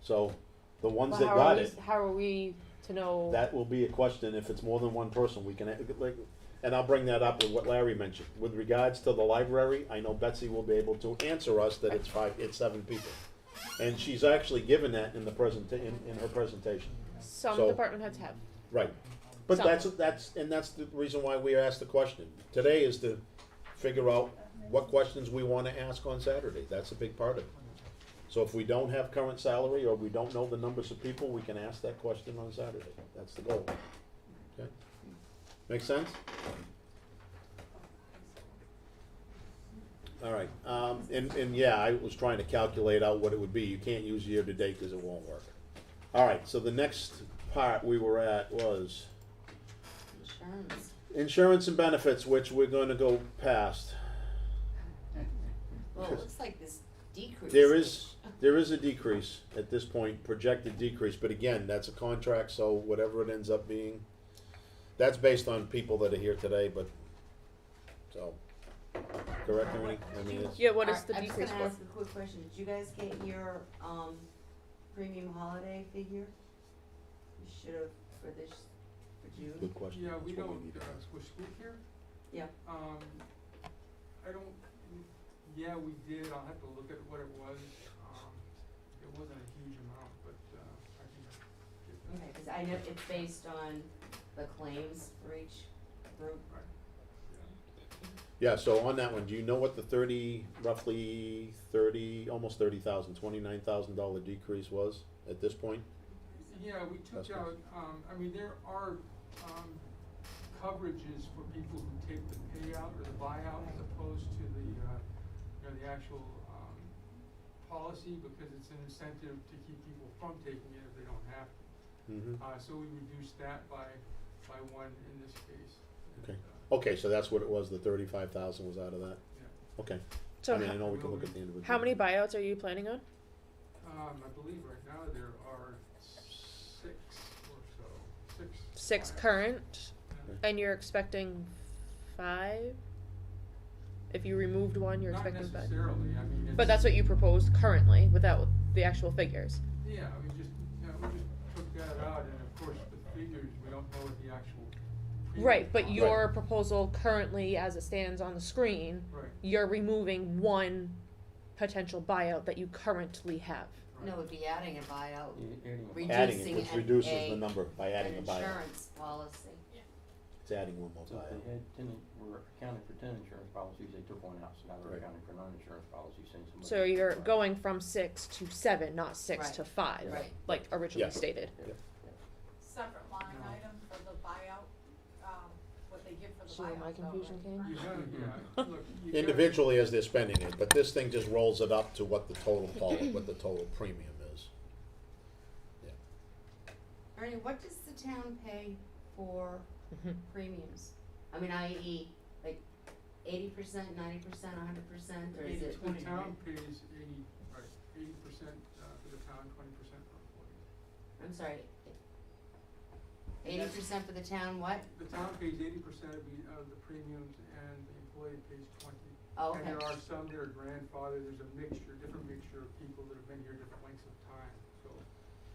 So, the ones Well, that how got are it, we, how are we to know? that will be a question, if it's more than one person, we can, like, and I'll bring that up with what Larry mentioned. With regards to the library, I know Betsy will be able to answer us that it's 7 people. And she's actually given that in the in her presentation. Some so- department heads have. Right. But Some. that's the reason why we asked the question. Today is to figure out what questions we wanna ask on Saturday. That's a big part of it. So if we don't have current salary, or we don't know the numbers of people, we can ask that question on Saturday. That's the goal. Okay? Make sense? All right, and yeah, I was trying to calculate out what it would be. You can't use year-to-date because it won't work. All right, so the next part we were at was insurance. insurance and benefits, which we're gonna go past. Well, it looks like this decrease. There is, There is a decrease at this point, projected decrease, but again, that's a contract, so whatever it ends up being, that's based on people that are here today, but, so, correct, Ernie? I mean, it's, Yeah, what is Alright, the I'm just decrease gonna for? ask a quick question, did you guys get your, premium holiday figure? You should've for this, for June. good question. Yeah, we That's what don't, need to ask. with school here, Yeah, I don't, yeah, we did, I'll have to look at what it was, it wasn't a huge amount, but, I can get that. okay, cause I know it's based on the claims for each group. Right, Yeah, so on that one, do you know what the roughly almost $29,000 decrease was at this point? yeah, we took That's out, I mean, there are, coverages for people who take the payout or the buyout as opposed to the, the actual, policy, because it's an incentive to keep people from taking it if they don't have to. Mm-hmm. So we reduced that by one in this case. Okay. And, Okay, so that's what it was, the 35,000 was out of that? yeah. Okay. So I mean, I ho- know we can look at the individual. how many buyouts are you planning on? I believe right now there are 6 or so, 6. 6 buyouts. current, Yeah. and you're expecting 5? If you removed one, you're expecting 5? Not necessarily, I mean, it's. But that's what you proposed currently, without the actual figures. Yeah, we just took that out, and of course, the figures, we don't know what the actual. Right, but premium your proposal currently, as it stands on the screen, are. Right, you're removing one potential buyout that you currently have. right. No, it'd be adding a buyout, Adding reducing it, which an, reduces a, the number by adding a an buyout. insurance policy. It's adding one more So if buyout. they had were accounting for 10 insurance policies, they took one out, so now they're Right. accounting for non-insurance policies, saying somebody. So you're going from 6 to 7, not 6 Right. to 5, Right. like originally Yeah. stated. Separate line No. item for the buyout, what they give for the See buyout. where my confusion came? You gotta, yeah, look, you gotta. Individually as they're spending it, but this thing just rolls it up to what the total what the total premium is. Ernie, what does the town pay for Mhm. premiums? I mean, i.e., like 80%, 90%, 100%, or is it? The town pays 80% for the town, 20% for employees. I'm sorry. 80% for the town, what? The town pays 80% of the premiums, and the employee pays 20. Oh, And okay. there are some that are grandfathered, there's a different mixture of people that have been here different lengths of time, so.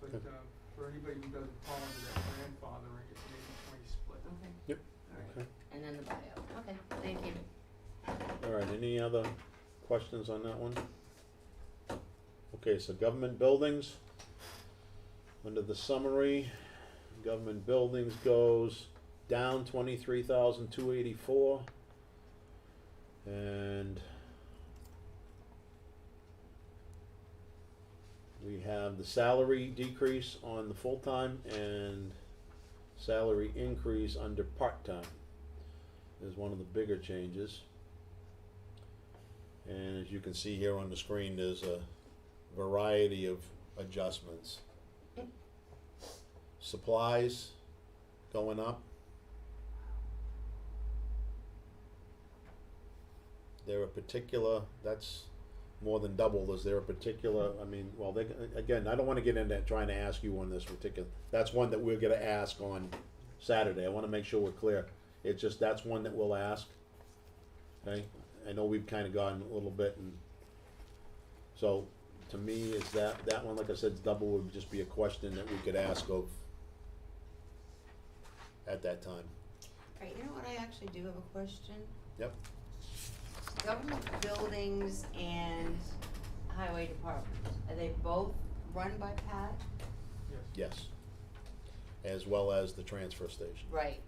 But, Okay. for anybody who doesn't fall into that grandfathering, it's an 80-20 split. Okay. Yep. Alright, Okay. and then the buyout, okay, thank you. All right, any other questions on that one? Okay, so government buildings, under the summary, government buildings goes down 23,284. And we have the salary decrease on the full-time and salary increase under part-time is one of the bigger changes. And as you can see here on the screen, there's a variety of adjustments. Supplies going up. There a particular, that's more than double, is there a particular, I mean, well, they, again, I don't wanna get into trying to ask you on this particular, that's one that we're gonna ask on Saturday, I wanna make sure we're clear. It's just, that's one that we'll ask, okay? I know we've kinda gotten a little bit, and so, to me, is that one, like I said, double would just be a question that we could ask of at that time. Alright, you know what, I actually do have a question. Yep. Government buildings and highway department, are they both run by Pat? Yes. Yes. As well as the transfer station. Right,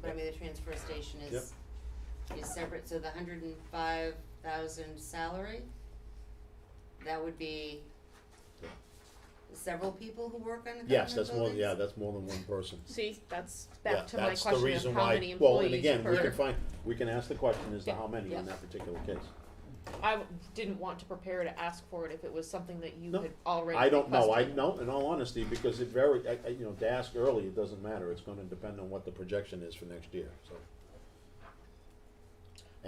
but I mean, the transfer station is separate, so the 105,000 salary, that would be several people who work on the government Yes, that's more, buildings? yeah, that's more than one person. See, that's Yeah, back to my that's the question of reason how why- many Well, and employees again, we per. can we can ask the question as to how many Yeah. in that particular case. I didn't want to prepare to ask for it if it was something that you No, had already I don't know, requested. in all honesty, because it you know, to ask early, it doesn't matter, it's gonna depend on what the projection is for next year, so.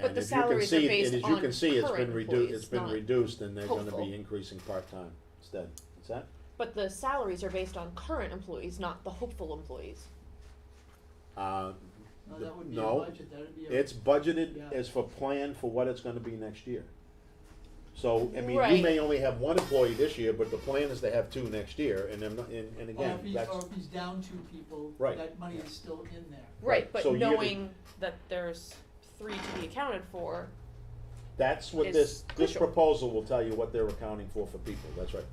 But the as you can salaries are see- based and as you on can see, it's current been employees, it's been not reduced, and they're gonna hopeful. be increasing part-time instead. What's that? But the salaries are based on current employees, not the hopeful employees. Uh, No, that would be a no, budget, that'd be a. it's budgeted Yeah. as for plan for what it's gonna be next year. So, I mean, you Right. may only have one employee this year, but the plan is to have two next year, and then, and Or again, if he's, that's, or if he's down two people, Right. that money is still in there. Right, but so year to- knowing that there's 3 to be accounted for, that's what is this crucial. proposal will tell you what they're accounting for people, that's right.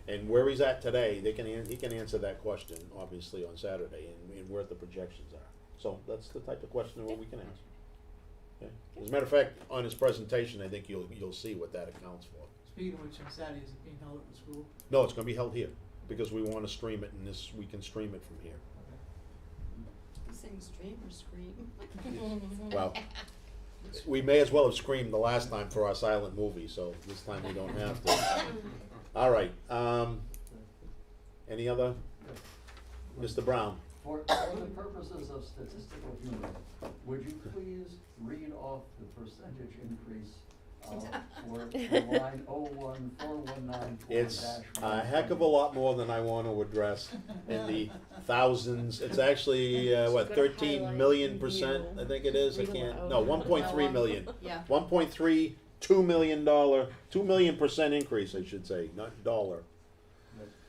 And where he's at today, he can answer that question, obviously, on Saturday, and where the projections are. So that's the type of question that we can ask. Okay? As a matter of fact, on his presentation, I think you'll see what that accounts for. Speaking of which, on Saturday, is it being held at the school? No, it's gonna be held here, because we wanna stream it, and we can stream it from here. You saying stream or scream? Well, we may as well have screamed the last time for our silent movie, so this time we don't have to. All right, any other? Mr. Brown? For the purposes of statistical humor, would you please read off the percentage increase for the line 01419 It's a heck of a lot more than I want to address in the thousands. It's actually, what, Gotta 13 highlight million review. %, I think it is, I Read can't, aloud. no, 1.3 million. Yeah. 1.3, $2 million, 2 million % increase, I should say, not dollar.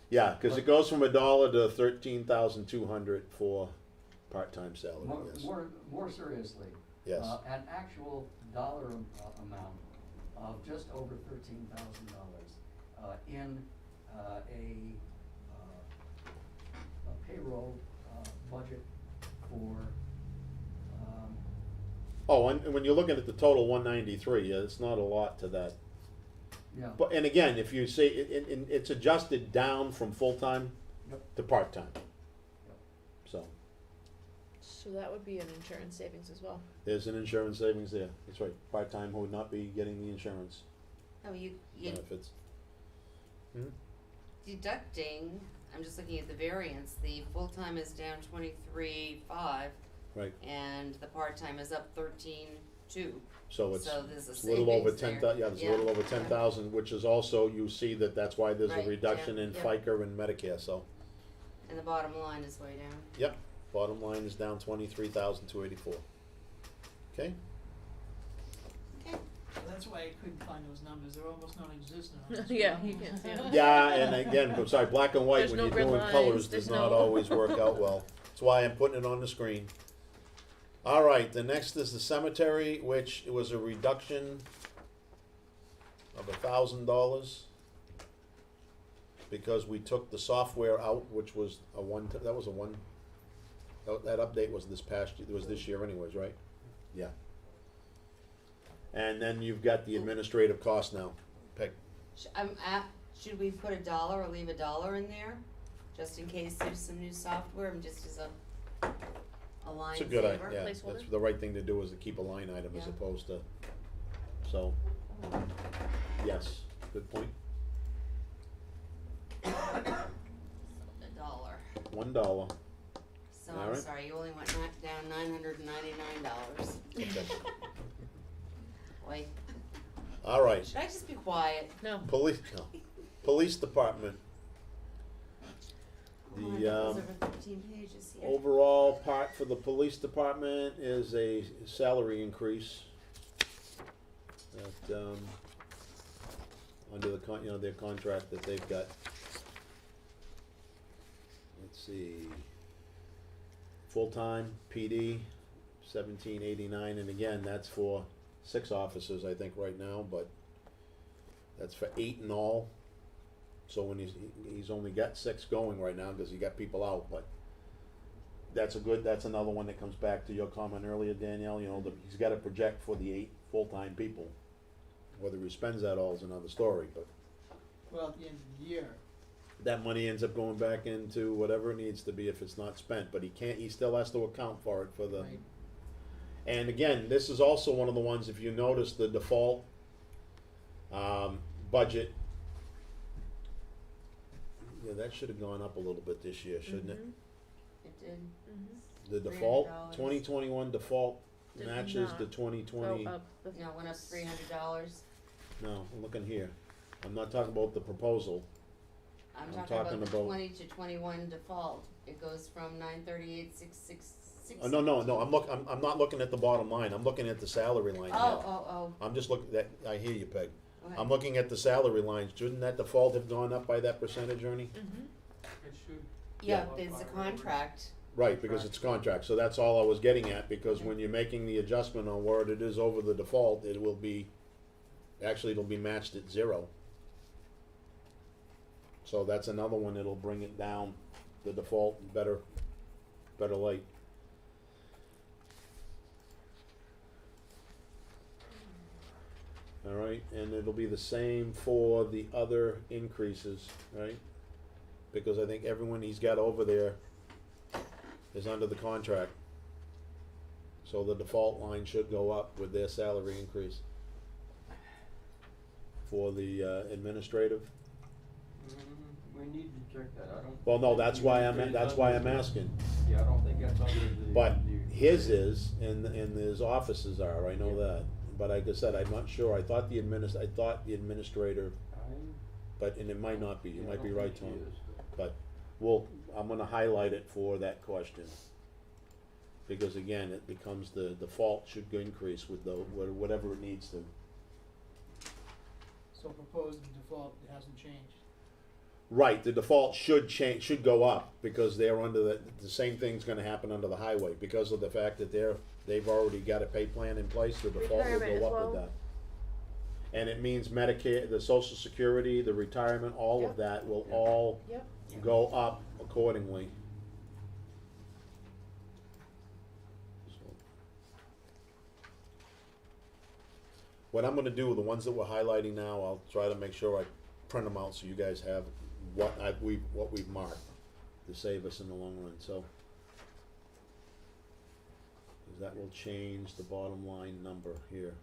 Yeah, because it goes from $1 to 13,200 for part-time salary, yes. More seriously, Yes. an actual dollar amount of just over $13,000 in a payroll budget for Oh, and when you're looking at the total 193, it's not a lot to that. yeah. But, and again, if you say, it's adjusted down from full-time Yep. to part-time. So, so that would be an insurance savings as well. there's an insurance savings there, that's right, part-time who would not be getting the insurance No, you benefits. Hmm? deducting, I'm just looking at the variance, the full-time is down 23.5 Right, and the part-time is up 13.2. so it's So there's a a little over savings 10, there. yeah, there's a Yeah. little over 10,000, which is also, you see that's why there's Right, a reduction yeah, in yeah. FICA and Medicare, so, And the bottom line is way down. yep, bottom line is down 23,284. Okay? Okay. So that's why I couldn't find those numbers, they're almost non-existent on this. Yeah, one. you can't see 'em. Yeah, and again, I'm sorry, black and white, There's when no you're grid doing lines, colors, there's does not no- always work out well. That's why I'm putting it on the screen. All right, the next is the cemetery, which was a reduction of $1,000 because we took the software out, which was that update was this past year, it was this year anyways, right? Yeah. And then you've got the administrative cost now. Peg. Should we put $1 or leave $1 in there, just in case there's some new software, and just as a line It's a good saver? idea, yeah, Placeholder? that's the right thing to do, is to keep a line item as Yeah. opposed to, so, yes, good point. $1. $1, So All I'm right. sorry, you only went down $999. okay, Wait, all right, should I just be quiet? No. police department. Oh, I The, thought it was um, over 13 pages here. Overall part for the police department is a salary increase that, under the their contract that they've got. Let's see, full-time PD, 1789, and again, that's for 6 officers, I think, right now, but that's for 8 in all. So when he's only got 6 going right now, because he got people out, but that's another one that comes back to your comment earlier, Danielle, he's gotta project for the 8 full-time people. Whether he spends that all is another story, but Well, at the end of the year, that money ends up going back into whatever it needs to be if it's not spent, but he still has to account for it for the. right, And again, this is also one of the ones, if you notice the default, budget. Yeah, that should have gone up a little bit this year, shouldn't it? It did. Mm-hmm. The default, $300. 2021 default did matches the not 2020. go up the No, it went up $300. No, I'm looking here. I'm not talking about the proposal. I'm I'm talking talking about the about- 20 to 21 default. It goes from 938,666. No, I'm not looking at the bottom line. I'm looking at the salary line here. Oh. I'm just looking at, I hear you, Peg. Okay. I'm looking at the salary lines. Shouldn't that default have gone up by that percentage, Ernie? Mm-hmm. It should. Yeah, go up it's a by whatever. contract. Right, because it's contract, so that's all I was getting at, because when you're making the adjustment on where it is over the default, it will be, actually, it'll be matched at 0. So that's another one that'll bring it down, the default, in better light. All right, and it'll be the same for the other increases, right? Because I think everyone he's got over there is under the contract. So the default line should go up with their salary increase. For the administrative. We need to check that, I don't. Well, no, that's why I'm It's under- asking. Yeah, I don't think that's under the. But the- his is, and his offices are, I know that. But like I said, I'm not sure. I thought the administrator, and it might not be. You Yeah, I might don't be think right, she Tom. is. But I'm gonna highlight it for that question. Because again, it becomes the default should increase with whatever it needs to. So proposed default hasn't changed. Right, the default should should go up, because they're under the same thing's gonna happen under the highway, because of the fact that they've already got a pay plan in place, the default will Retirement go as up with well. that. And it means Medicare, the Social Security, the retirement, all of Yep. that will all Yep. go up accordingly. What I'm gonna do, the ones that we're highlighting now, I'll try to make sure I print them out so you guys have what we've marked to save us in the long run, so. 'Cause that will change the bottom line number here.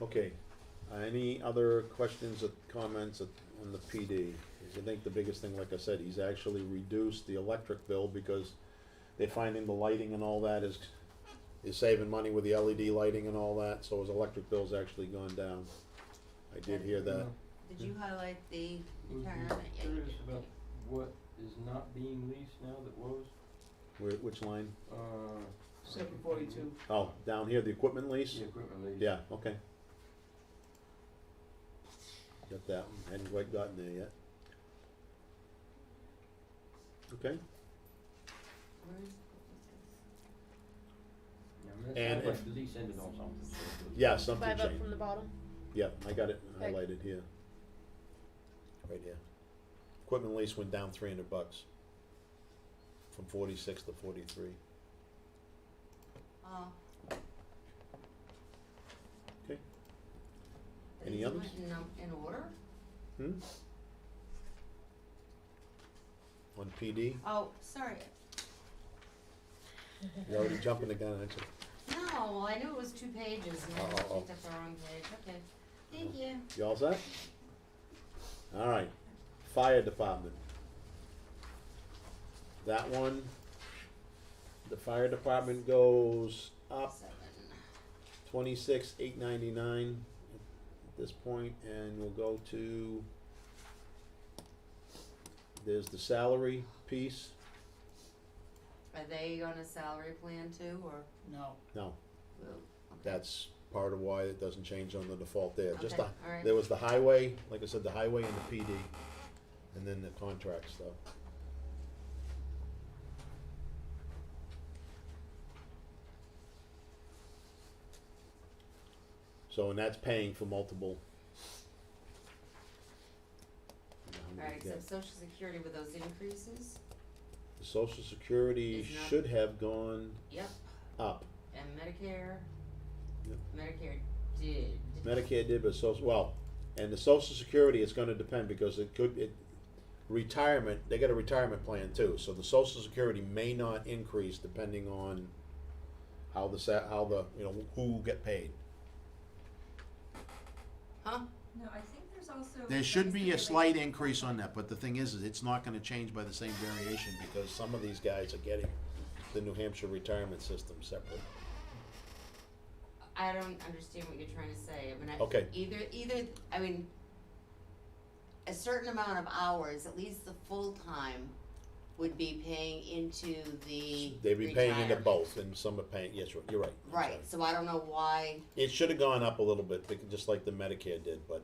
Okay, any other questions or comments on the PD? 'Cause I think the biggest thing, like I said, he's actually reduced the electric bill because they're finding the lighting and all that is saving money with the LED lighting and all that, so his electric bill's actually gone down. I did hear that. Did you highlight the Was you retirement? Yeah, you curious did. about what is not being leased now that was? Which line? 742. Oh, down here, the equipment lease? The equipment lease. Yeah, okay. Got that one, hadn't quite gotten there yet. Okay, Where is Yeah, I mean, that And sounds if- like the lease ended on something. so it was- yeah, something 5 changed. up from the bottom. Yeah, I got it Okay. highlighted here. Right here. Equipment lease went down $300 from 46 to 43. Oh. Okay. Did Any you others? went in order? On PD, Oh, sorry. you're already jumping the gun, aren't you? No, well, I knew it was 2 pages and then I Oh. picked up the wrong page. Okay. Thank you. You all set? All right, fire department. That one, the fire department goes up 7. 26,899 at this point, and we'll go to, there's the salary piece. Are they on a salary plan too, or? No. No, Well, okay. that's part of why it doesn't change on the default there. Just Okay, the, alright. there was the highway, like I said, the highway and the PD, and then the contract stuff. So, and that's paying for multiple. Alright, except Social Security with those increases? The Social Security Is not- should have gone Yep. up. And Medicare? Yep. Medicare did. Medicare did, but and the Social Security, it's gonna depend, because retirement, they got a retirement plan too, so the Social Security may not increase depending on how who get paid. Huh? No, I think there's also. There should be a slight increase on that, but the thing is it's not gonna change by the same variation, because some of these guys are getting the New Hampshire retirement system separate. I don't understand what you're trying to say, I mean, Okay. either, I mean, a certain amount of hours, at least the full-time, would be paying into the They'd be paying into retirement. both, and some are paying, yes, you're right. I'm sorry. Right, so I don't know why, It should have gone up a little bit, just like the Medicare did, but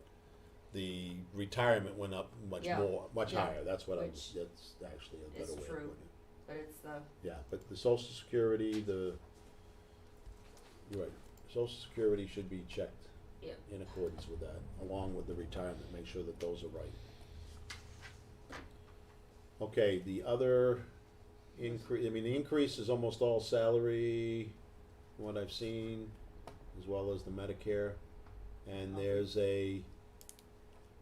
the retirement went up much Yeah. more, much Yeah. higher, that's what I was, Which that's actually a better is way of true. putting it. but it's the, Yeah, but the Social Security, you're right, Social Security should be checked yeah, in accordance with that, along with the retirement, make sure that those are right. Okay, the other increase, I mean, the increase is almost all salary, from what I've seen, as well as the Medicare. And there's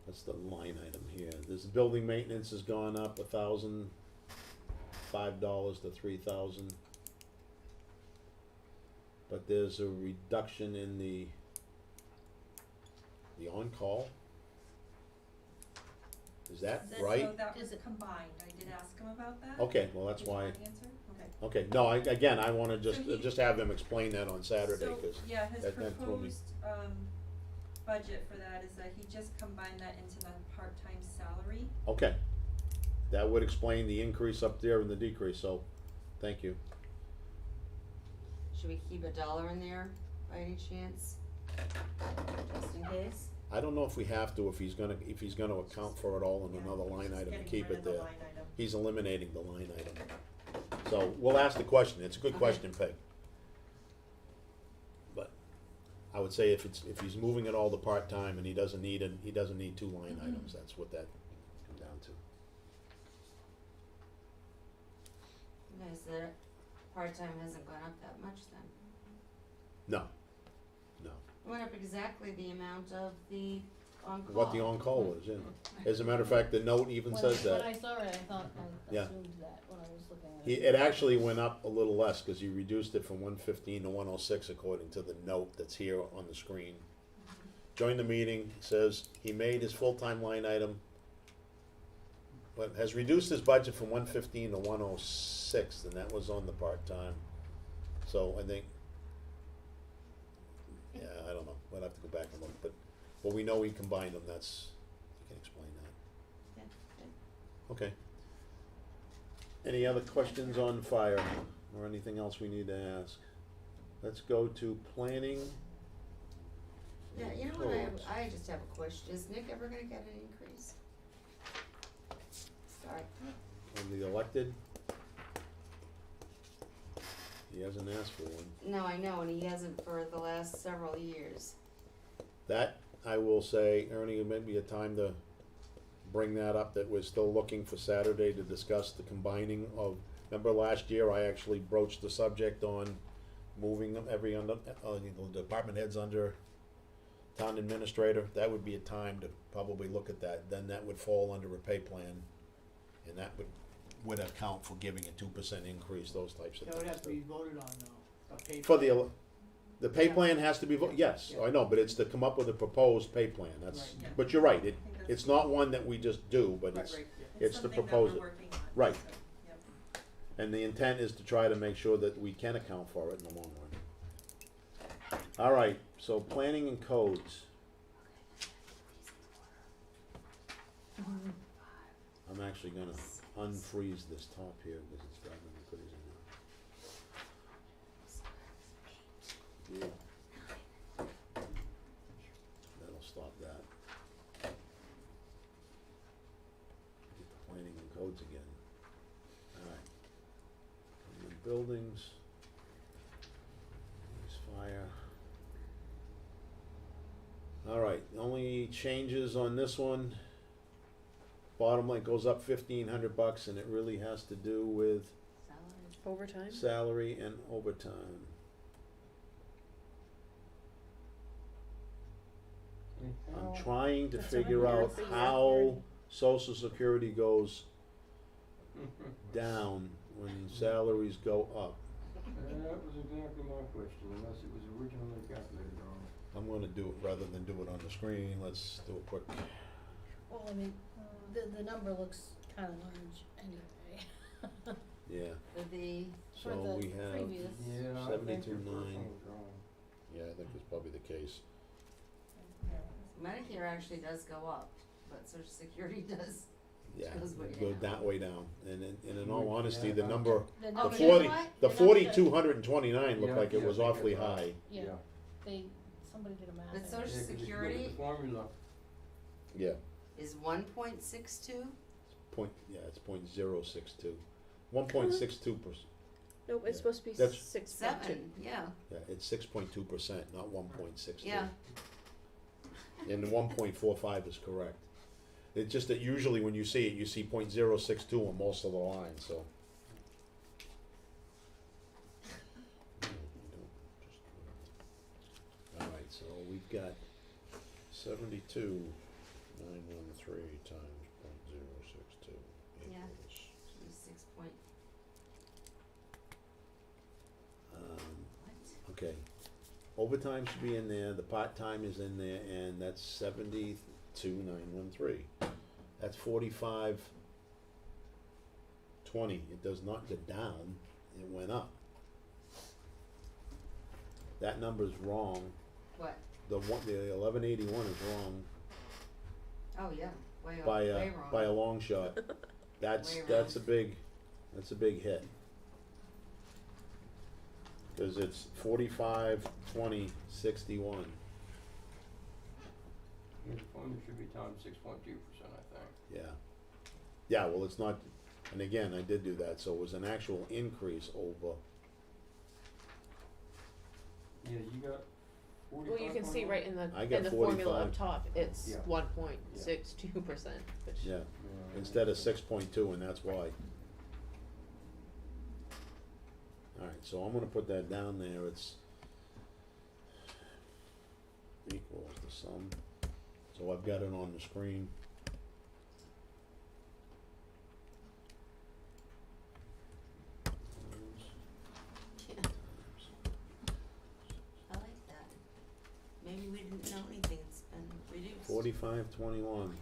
what's the line item here? This building maintenance has gone up $1,005 to $3,000. But there's a reduction in the on-call. Is that That's right? So that was Is it- combined, I did ask him about that. Okay, well, that's Did you why, want an answer? Okay. okay, no, I wanna So he- just have them explain that on Saturday, So, 'cause yeah, his that threw me. proposed, budget for that is that he just combined that into the part-time salary. okay. That would explain the increase up there and the decrease, so, thank you. should we keep $1 in there by any chance? Just in case? I don't know if we have to, if he's gonna account for it all in Yeah, another line just item and getting keep rid it of the there. line item. He's eliminating the line item. So, we'll ask the question, it's a good Okay. question, Peg. But, I would say if he's moving it all to part-time and he doesn't need two line items, that's what that comes down to. Okay, so that part-time hasn't gone up that much then. No, no. It went up exactly the amount of the on-call. What the on-call was, yeah. As a matter of fact, the note even says When that. I saw it, I thought, I Yeah. assumed that when I was looking at It it. actually went up a little less, cause you reduced it from 115 to 106 according to the note that's here on the screen. During the meeting, it says he made his full-time line item, but has reduced his budget from 115 to 106, and that was on the part-time. So I think, yeah, I don't know, we'll have to go back and look, but we know he combined them, you can explain that. Yeah, okay. Okay. Any other questions on fire, or anything else we need to ask? Let's go to planning. Yeah, you know what, Codes. I just have a question, is Nick ever gonna get an increase? Sorry. On the elected. He hasn't asked for one. No, I know, and he hasn't for the last several years. That, I will say, Ernie, it may be a time to bring that up, that we're still looking for Saturday to discuss the combining of, remember last year, I actually broached the subject on moving them the department heads under town administrator. That would be a time to probably look at that, then that would fall under a pay plan, and that would account for giving a 2% increase, those types of That things. would have to too. be voted on though, the pay. For plan. the pay Yeah. plan has to be, yes, Yeah. I know, but it's to come up with a proposed pay plan, that's, Right. Yeah. but you're right, I think that's- it's not one that we just do, but Right, it's, right, yeah. it's to something that propose we're it. working on, Right. so, yep. And the intent is to try to make sure that we can account for it in the long run. All right, so planning and codes. I'm actually gonna unfreeze this top here because it's driving me crazy now. Yeah. That'll stop that. Get the planning and codes again. Alright. Government buildings. There's fire. Alright, the only changes on this one, bottom line goes up $1,500, and it really has to do with Salaries. Overtime? salary and overtime. I'm trying to That's figure $100 out figure. how Social Security goes down when salaries go up. That was exactly my question, unless it was originally calculated wrong. I'm gonna do it, rather than do it on the screen, let's do a quick, Well, I mean, the number looks kinda large anyway. Yeah, For the, For so the we have, previous. Yeah, I think your 72.9. first one was wrong. yeah, I think that's probably the case. Medicare actually does go up, but Social Security does. Yeah, Goes way go down. that way down, and in all Yeah, honesty, I the know. number, The Oh, the you know 40, what? the They're not 4,229 looked Yeah, like it yeah, was I think awfully you're right. high. Yeah, they, somebody did a math. But error. Social Yeah, 'cause if you look at Security the formula, Yeah, is 1.62. it's .062, 1.62%. Nope, it's Yeah. supposed to be That's- 6.2. 7, yeah, Yeah, it's 6.2%, not 1.62. yeah. And the 1.45 is correct. It's just that usually when you see it, you see .062 on most of the lines, so. Alright, so we've got 72,913 times .062 Yeah. equals, Should be 6 point, what? okay. Overtime should be in there, the part-time is in there, and that's 72,913. That's 45.20. It does not go down, it went up. That number's wrong. What? The 1181 is wrong Oh, yeah, way, by way wrong. a long shot. That's Way that's wrong. a big hit. Cause it's 45.20.61. yeah, the formula should be times 6.2%, I think. Yeah. Yeah, well, it's not, and again, I did do that, so it was an actual increase over, Yeah, you got 45. Well, you can see right in the I got formula 45. up top, it's Yeah. 1.62%, which yeah, Yeah, instead of 6.2, and that's why. Alright, so I'm gonna put that down there, it's equals the sum, so I've got it on the screen. Yeah, I like that. Maybe we didn't know anything, it's been reduced. 45.21.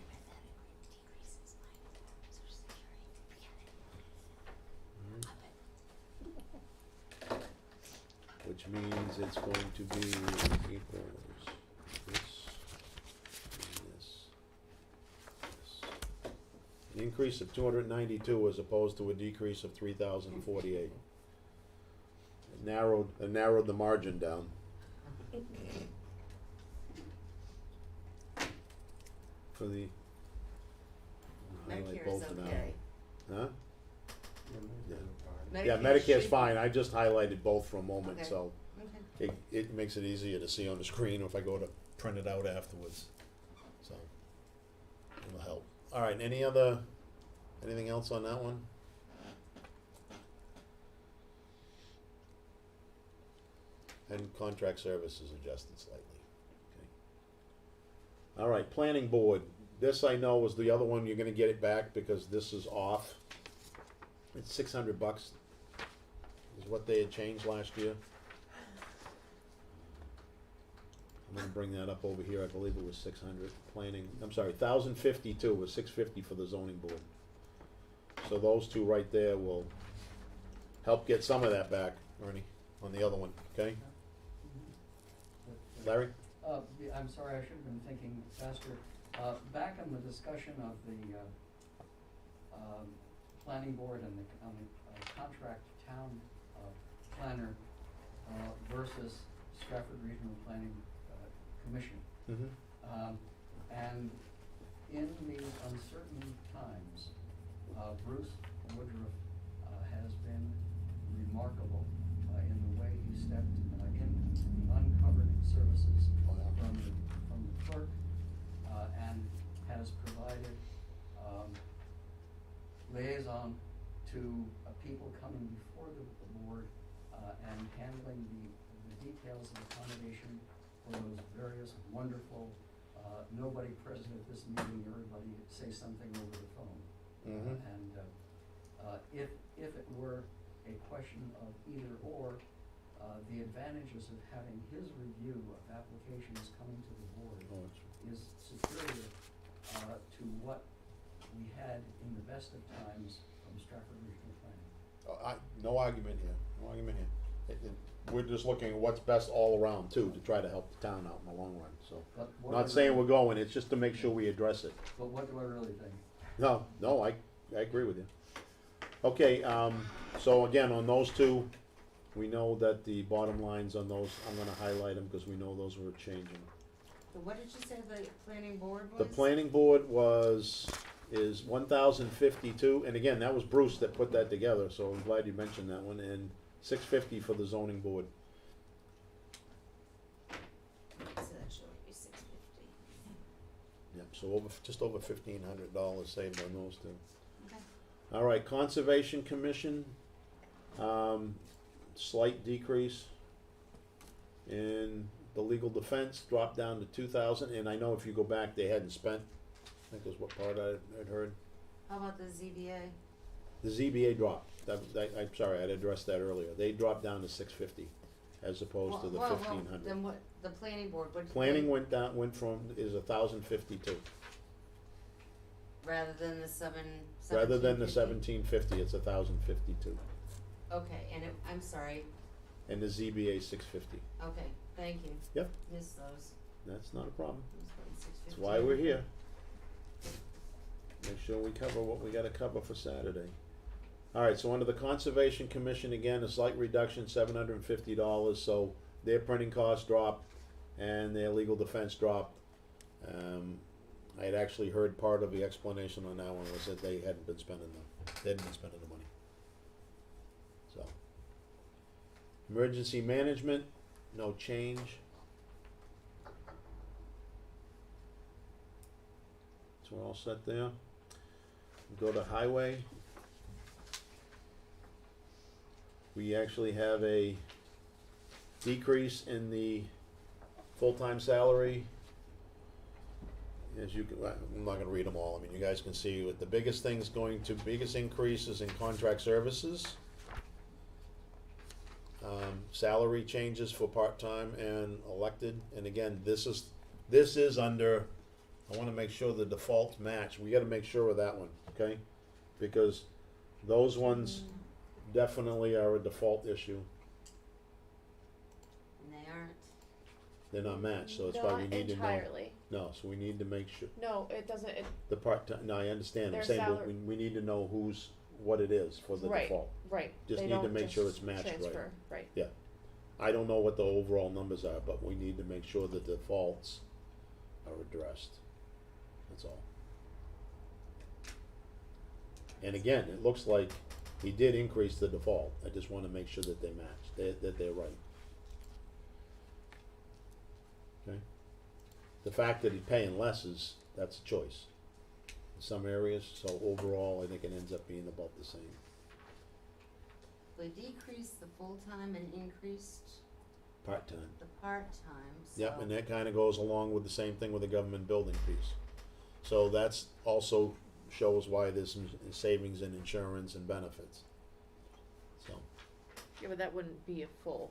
Which means it's going to be equals this and this. An increase of 292 as opposed to a decrease of 3,048. It narrowed the margin down. For the highlight Medicare both is of them. okay. Huh? Yeah, Yeah, Medicare Medicare's should- fine, I just highlighted both for a moment, Okay. so Okay. it makes it easier to see on the screen if I go to print it out afterwards, so it'll help. Alright, anything else on that one? And contract services adjusted slightly, okay. Alright, planning board, this I know was the other one, you're gonna get it back because this is off. It's $600 is what they had changed last year. I'm gonna bring that up over here, I believe it was 600, planning, I'm sorry, 1,052, was 650 for the zoning board. So those two right there will help get some of that back, Ernie, on the other one, okay? Larry? I'm sorry, I should have been thinking faster. Back in the discussion of the, planning board and the, contract town, planner, versus Stratford Regional Planning, Commission. Mm-hmm. And in these uncertain times, Bruce Woodruff has been remarkable in the way he stepped in the uncovered services from the clerk, and has provided liaison to people coming before the board and handling the details of accommodation for those various wonderful, nobody present at this meeting, everybody say something over the phone. Mhm. And if it were a question of either or, the advantages of having his review of applications coming to the board Oh, it's, is superior to what we had in the best of times from Stratford Regional Planning. No argument here, no argument here. We're just looking at what's best all around too, to try to help the town out in the long run, so. But what do I Not saying really- we're going, it's just to make sure we address it. But what do I really think? No, I agree with you. Okay, so again, on those two, we know that the bottom lines on those, I'm gonna highlight them, because we know those were changing. So what did you say the planning board was? The planning board is 1,052, and again, that was Bruce that put that together, so I'm glad you mentioned that one, and 650 for the zoning board. So that should be 650. Yep, so just over $1,500 saved on those two. Okay. All right, Conservation Commission, slight decrease. And the legal defense dropped down to 2,000, and I know if you go back, they hadn't spent, I think was what part I'd heard. How about the ZBA? The ZBA dropped, I'm sorry, I'd addressed that earlier, they dropped down to 650 as opposed to the Well, 1,500. then what, the planning board, what? Planning went down, is 1,052, Rather than the seven. rather than the 1750? 1,750, it's 1,052, Okay, and I'm sorry, and the ZBA 650. okay, thank you. Yep. Missed those. That's not a problem. Just putting 650. That's why we're here. Make sure we cover what we gotta cover for Saturday. Alright, so under the Conservation Commission, again, a slight reduction, $750, so their printing costs dropped and their legal defense dropped. I had actually heard part of the explanation on that one was that they hadn't been spending the money. So. Emergency management, no change. So we're all set there. Go to highway. We actually have a decrease in the full-time salary. As you can, I'm not gonna read them all, I mean, you guys can see what the biggest things biggest increases in contract services. Salary changes for part-time and elected, and again, this is under, I wanna make sure the defaults match, we gotta make sure of that one, okay? Because those ones definitely are a default issue, And they aren't. they're not matched, so that's why we need to know. Not entirely. No, so we need to make sure, No, it doesn't, the part-time, no, I understand, I'm Their saying, but salary- we need to know what it is for the right, default. right. Just They need to don't make sure just it's matched right. transfer, right. Yeah, I don't know what the overall numbers are, but we need to make sure the defaults are addressed, that's all. And again, it looks like he did increase the default, I just wanna make sure that they match, that they're right. Okay? The fact that he's paying less that's a choice in some areas, so overall, I think it ends up being about the same. They decreased the full-time and increased Part-time. the part-time, so. Yep, and that kinda goes along with the same thing with the government building piece. So that's also shows why there's some savings in insurance and benefits. So, Yeah, but that wouldn't be a full,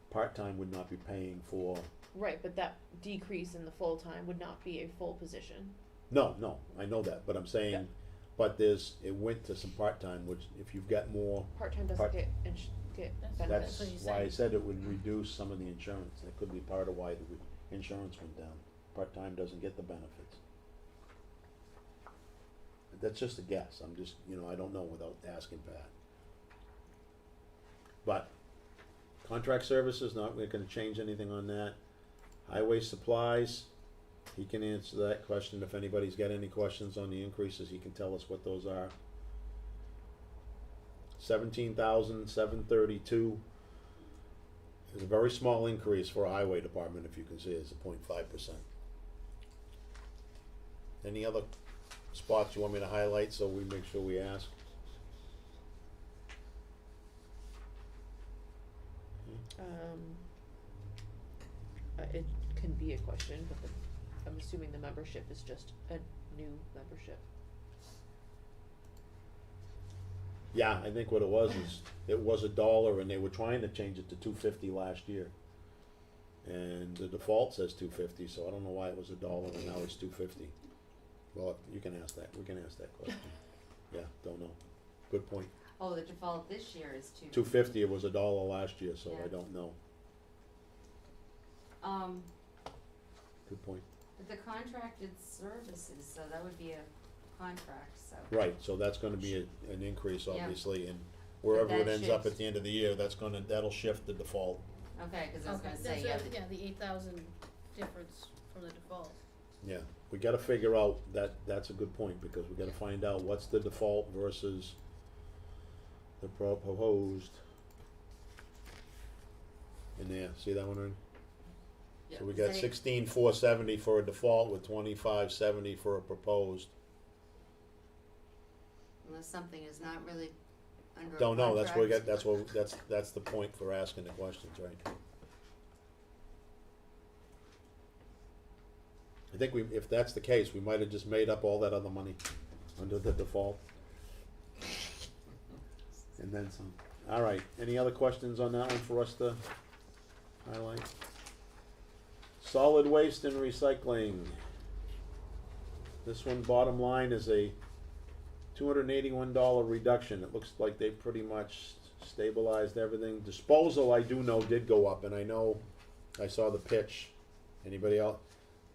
part-time would not be paying for, right, but that decrease in the full-time would not be a full position. no, I know that, but I'm Yeah. saying, but it went to some part-time, which if you've got more, Part-time doesn't Part- get That's benefits. what you that's why I said. said it would reduce some of the insurance, that could be part of why the insurance went down. Part-time doesn't get the benefits. That's just a guess, I'm just, I don't know without asking Pat. But, contract services, we're gonna change anything on that. Highway supplies, he can answer that question, if anybody's got any questions on the increases, he can tell us what those are. 17,732 is a very small increase for a highway department, if you can see, it's a 0.5%. Any other spots you want me to highlight, so we make sure we ask? It can be a question, but I'm assuming the membership is just a new membership. Yeah, I think what it was is, it was $1 and they were trying to change it to $2.50 last year. And the default says $2.50, so I don't know why it was $1 and now it's $2.50. Well, you can ask that, we can ask that question. Yeah, don't know, good point. Oh, the default this year is $250, it was $1 last year, so Yeah. I don't know. Good point. But the contracted services, so that would be a contract, so. Right, so that's gonna be an increase, Yeah. obviously, and wherever that it ends up shifts. at the end of the year, that'll shift the default. Okay, cause I was Okay, gonna that's say, it, yeah, the 8,000 difference from the default. Yeah, we gotta figure out, that's a good point, because we gotta find out what's the default versus the proposed. In there, see that one, Ernie? So we got 16,470 for a default with 2570 for a proposed. unless something is not really under a Don't know, that's where we contract. got, that's the point for asking the questions, right? I think if that's the case, we might have just made up all that other money under the default. And then some. All right, any other questions on that one for us to highlight? Solid waste and recycling. This one, bottom line, is a $281 reduction. It looks like they pretty much stabilized everything. Disposal, I do know, did go up, and I know, I saw the pitch. Anybody else?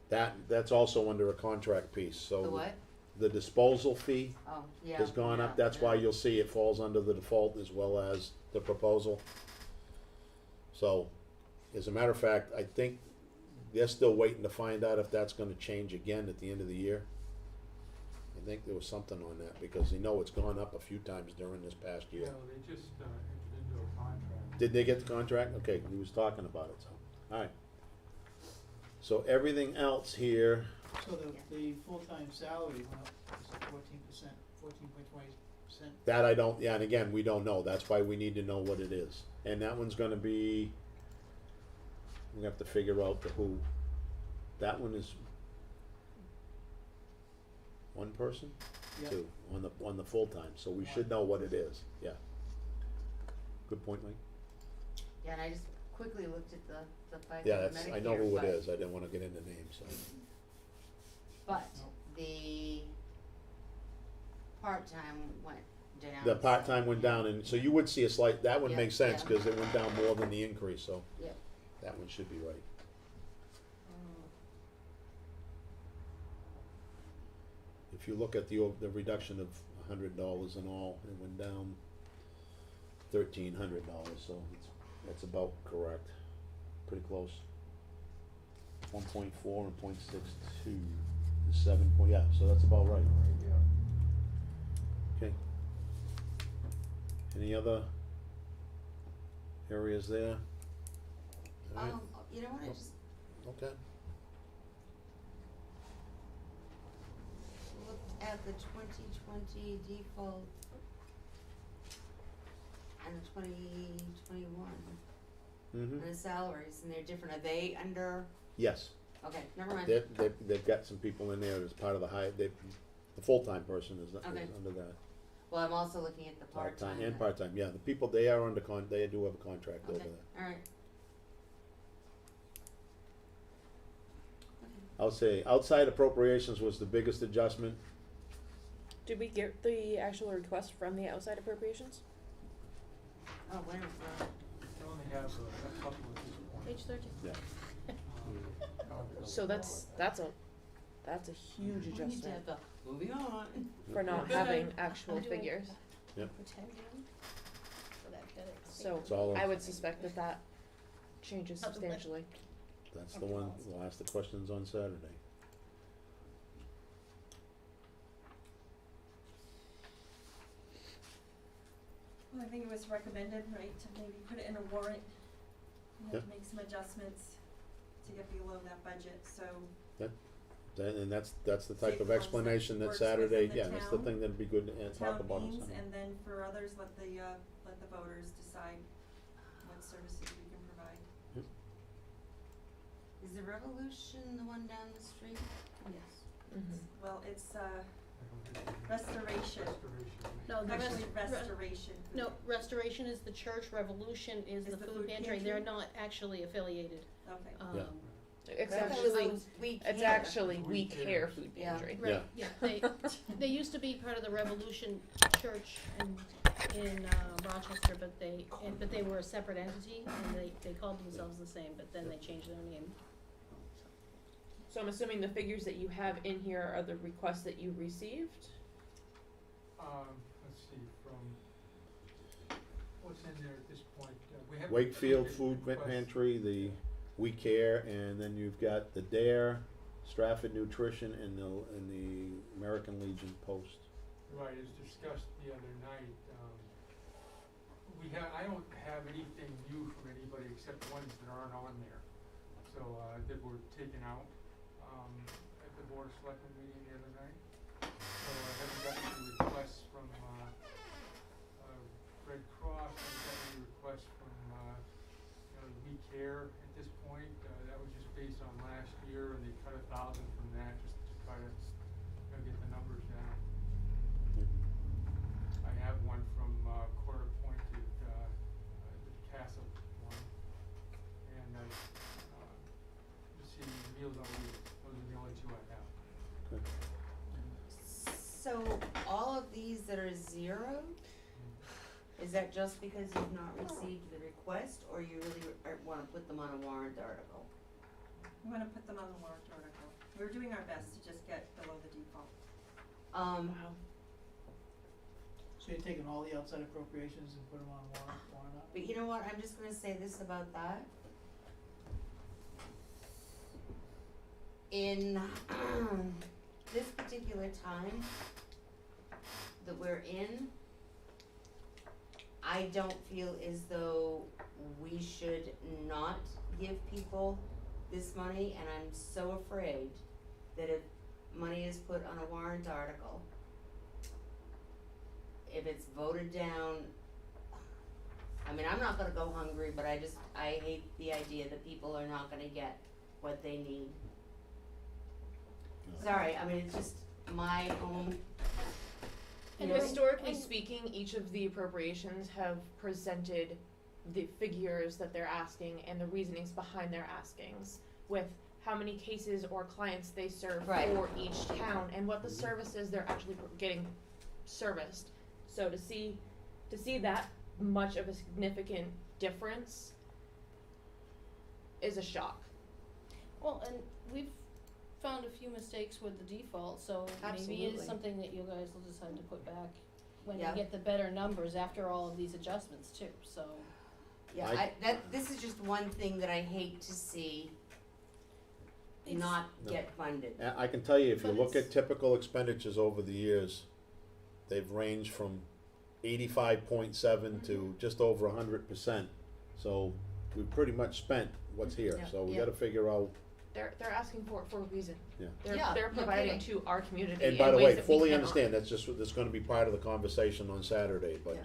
That's also under a contract piece, so. The what? The disposal fee Oh, yeah. has gone up, yeah, that's yeah. why you'll see it falls under the default as well as the proposal. So, as a matter of fact, I think they're still waiting to find out if that's gonna change again at the end of the year. I think there was something on that, because they know it's gone up a few times during this past year. Well, they just, entered into a contract. Did they get the contract? Okay, he was talking about it, so, alright. So everything else here, So the full-time salary went up, is it 14%, 14.20%? that I don't, yeah, and again, we don't know, that's why we need to know what it is. And that one's gonna be, we have to figure out the who. That one is one person? Yeah. Two, on the full-time, so we should know what it is, yeah. Good point, Mike. Yeah, and I just quickly looked at the FICA Yeah, that's, I know Medicare, who it but- is, I didn't wanna get into names, so. But the part-time went down. The part-time went down, and so you would see a slight, that would Yeah, make sense, yeah. cause it went down more than the increase, so. Yep. That one should be right. If you look at the reduction of $100 in all, it went down $1,300, so that's about correct, pretty close. 1.4 and 0.62 is 7 point, yeah, so that's about right. Okay. Any other areas there? All right. You know what, I just Okay. looked at the 2020 default and the 2021 Mm-hmm. and the salaries, and they're different. Are they under? Yes, Okay, never mind. they've got some people in there as part of the the full-time person is Okay. under that. Well, I'm also looking at the part-time. And part-time, yeah, the people, they are under they do have a contract over Okay, there. alright. I'll say, outside appropriations was the biggest adjustment. Did we get the actual request from the outside appropriations? Oh, wait a minute. I only have a couple at this point. Page 13. Yeah. So that's a huge We need to adjustment have the, moving on. for not having actual I'm doing- figures. Yep. Pretending for that headache. So It's all I would suspect that changes Not the way- substantially. That's the one, we'll ask the questions on Saturday. Well, I think it was recommended, right, to maybe put it in a warrant. You have to make some adjustments to get below that budget, so. And that's the type Save of funds that explanation that works Saturday, within the yeah, that's the town. thing that'd be good to talk about on Town means, Sunday. and then for others, let the voters decide what services we can provide. Is the Revolution the one down the street? Yes. Mhm. Well, it's, I don't think- restoration, Restoration. No, the actually rest- restoration. No, Restoration is the church, Revolution is the food pantry, they're not actually affiliated. Okay, Um, Yeah. It's I thought it actually, was We it's Care. actually We We Care Care. Food Yeah. Pantry. Yeah. Right, yeah, they used to be part of the Revolution Church in Rochester, but they were a separate entity, and they called themselves the same, but then they changed their name. So I'm assuming the figures that you have in here are the requests that you received? Let's see, from, what's in there at this point? We haven't Wakefield received Food requests. Pantry, the We Care, and then you've got the DARE, Stratford Nutrition, and the American Legion Post. Right, as discussed the other night, I don't have anything new from anybody except ones that aren't on there. So, that were taken out, at the Board of Selectmen meeting the other night. So I haven't gotten any requests from, Red Cross, I haven't gotten any requests from, We Care at this point. That was just based on last year, and they cut 1,000 from that just to try to, get the numbers down. I have one from, court appointed, the Castle one, and, let's see, Meals on Wheels, those are the only two I have. So all of these that are zero, is that just because you've not received the request, or you really wanna put them on a warrant article? We wanna put them on the warrant article. We're doing our best to just get below the default. Wow. So you're taking all the outside appropriations and put them on warrant up? But you know what, I'm just gonna say this about that. In this particular time that we're in, I don't feel as though we should not give people this money, and I'm so afraid that if money is put on a warrant article, if it's voted down, I mean, I'm not gonna go hungry, but I hate the idea that people are not gonna get what they need. Sorry, I mean, it's just my own, And you know, historically speaking, each of the appropriations have presented the figures that they're asking and the reasonings behind their askings, with how many cases or clients they serve Right. for each town and what the services they're actually getting serviced. So to see that much of a significant difference is a shock. Well, and we've found a few mistakes with the default, so maybe Absolutely. it's something that you guys will decide to put back when you Yeah. get the better numbers after all of these adjustments too, so. yeah, this is just one thing that I hate to see It's- not No. get funded. I can tell you, if you But look it's- at typical expenditures over the years, they've ranged from 85.7 to just over 100%. So we've pretty much spent what's here, Yeah. so we Yeah. gotta figure out. They're asking for it for a reason. Yeah. Yeah, They're no providing kidding. to our community And in by the way, ways that we fully cannot. understand, that's gonna be part of the conversation on Saturday, but Yeah.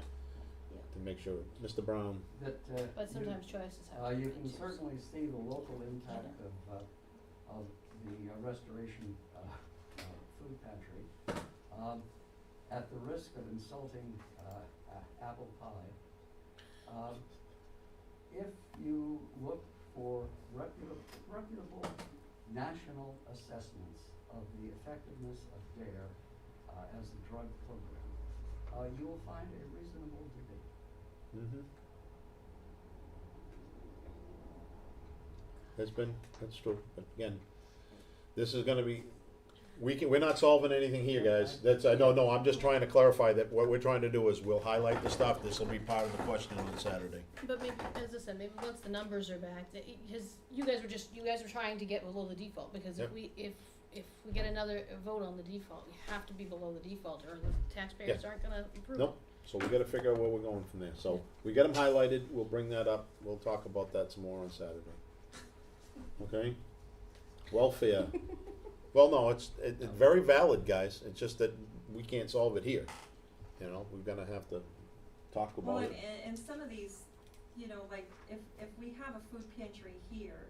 Yeah. to make sure. Mr. Brown, That, But sometimes choices have to be you made can too, so. certainly see the local impact of the restoration food pantry. At the risk of insulting apple pie, if you look for reputable national assessments of the effectiveness of DARE as a drug program, you will find a reasonable debate. that's true, but again, this is gonna be, we're not solving anything here, guys. No, I'm just trying to clarify that what we're trying to do is we'll highlight the stuff, this'll be part of the question on Saturday. But maybe, as I said, maybe once the numbers are back, because you guys were trying to get below the default, because if Yep. if we get another vote on the default, you have to be below the default, or the taxpayers aren't gonna approve it. Nope, so we gotta figure out where we're going from there, so we got them highlighted, we'll bring that up, we'll talk about that some more on Saturday. Okay? Welfare, well, no, it's very valid, guys, it's just that we can't solve it here, you know, we're gonna have to talk Well, about it. and some of these, you know, like, if we have a food pantry here,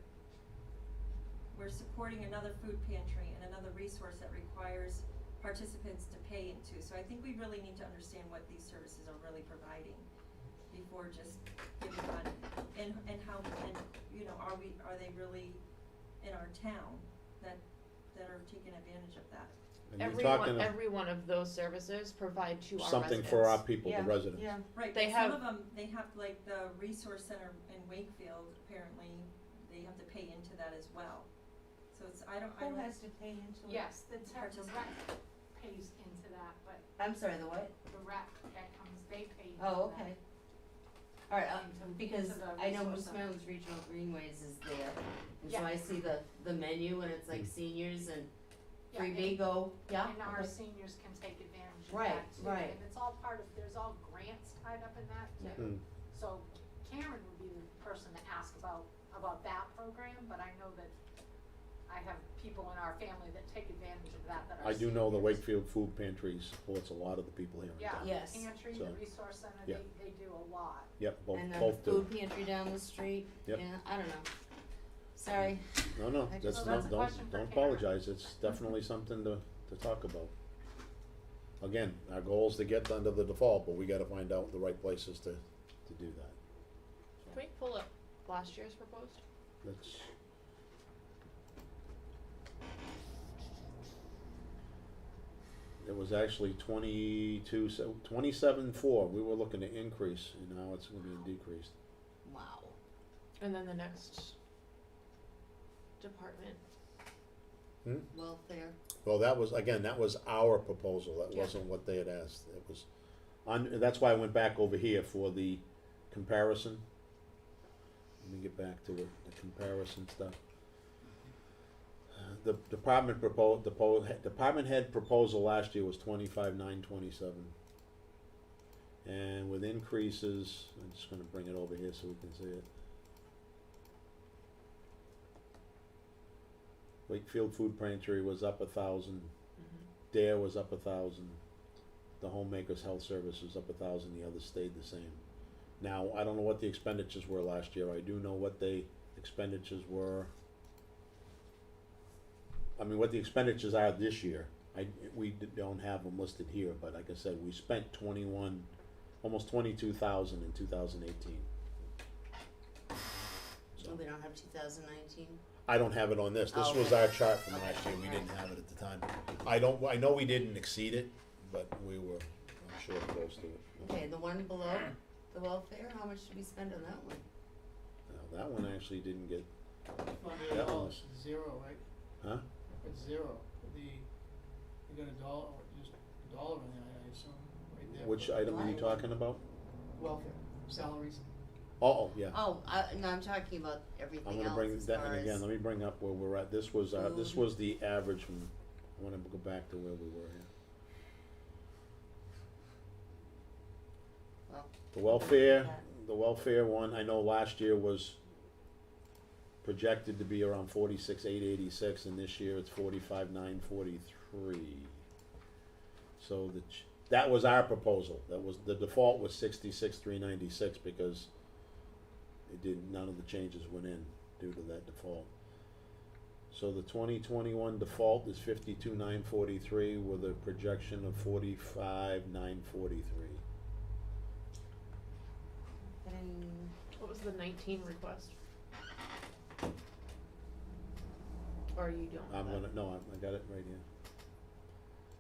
we're supporting another food pantry and another resource that requires participants to pay into. So I think we really need to understand what these services are really providing before just giving money. And how, and, you know, are they really, in our town that are taking advantage of that. And you're talking Every one of those services provide to our residents. something for our people, Yeah, the residents. yeah. Right, They but have- some of them, they have, like, the resource center in Wakefield, apparently, they have to pay into that as well. So it's, I don't. Who has to pay into it? Yes, the rec pays into that, but I'm sorry, the what? the rec that comes, they pay into Oh, that. okay. Alright, Into- because into the I know resource Moose center. Mountains Regional Greenways is there, and so Yeah. I see the menu and it's like seniors and Yeah, free and- bingo, yeah? And our okay. seniors can take advantage of Right, that too. right. And it's all part of, there's all grants tied up in that Yeah. too. Mm. So Karen would be the person to ask about that program, but I know that I have people in our family that take advantage of that are I do know the seniors. Wakefield Food Pantry supports a lot of the people here in Yeah, town. Yes. the pantry, So, the resource center, yeah. they do a lot. Yep, both, And the both do. food pantry down the street, Yep. yeah, I don't know. Sorry. No, no, I just- that's Well, not, that's a question for don't Karen. apologize, it's definitely something to talk about. Again, our goal is to get under the default, but we gotta find out the right places to do that. Can we pull up last year's proposed? That's. It was actually 27.4, we were looking to increase, and now it's gonna be decreased. Wow. And then the next department. Welfare. Well, that was, again, that was our proposal, that Yeah. wasn't what they had asked, it was, that's why I went back over here for the comparison. Let me get back to it, the comparison stuff. The department department head proposal last year was 25,927. And with increases, I'm just gonna bring it over here so we can see it. Wakefield Food Pantry was up 1,000. Dare was up 1,000. The Homemakers Health Service was up 1,000, the others stayed the same. Now, I don't know what the expenditures were last year, I do know what the expenditures were. I mean, what the expenditures are this year, we don't have them listed here, but like I said, we spent almost 22,000 in 2018. So we don't have 2019? I don't have it on this, this was Okay. our chart from last year, we didn't have it at the time. I know we didn't exceed it, but we were, I'm sure, close to it. Okay, the one below, the welfare, how much did we spend on that one? Now, that one actually didn't get, $100, That was- zero, right? huh? It's zero. You got a dollar, just a dollar in there, I assume, right there. Which item are you talking about? Welfare, salaries. Oh, yeah. Oh, no, I'm talking about I'm everything gonna else bring as that, far and again, as, let me bring up where we're at, this was Food. the average from, I wanna go back to where we were here. well, The welfare one, I know last year was projected to be around 46,886, and this year it's 45,943. So that was our proposal, the default was 66,396 because none of the changes went in due to that default. So the 2021 default is 52,943 with a projection of 45,943. What was the 19 request? Or are you doing I that? got it right here.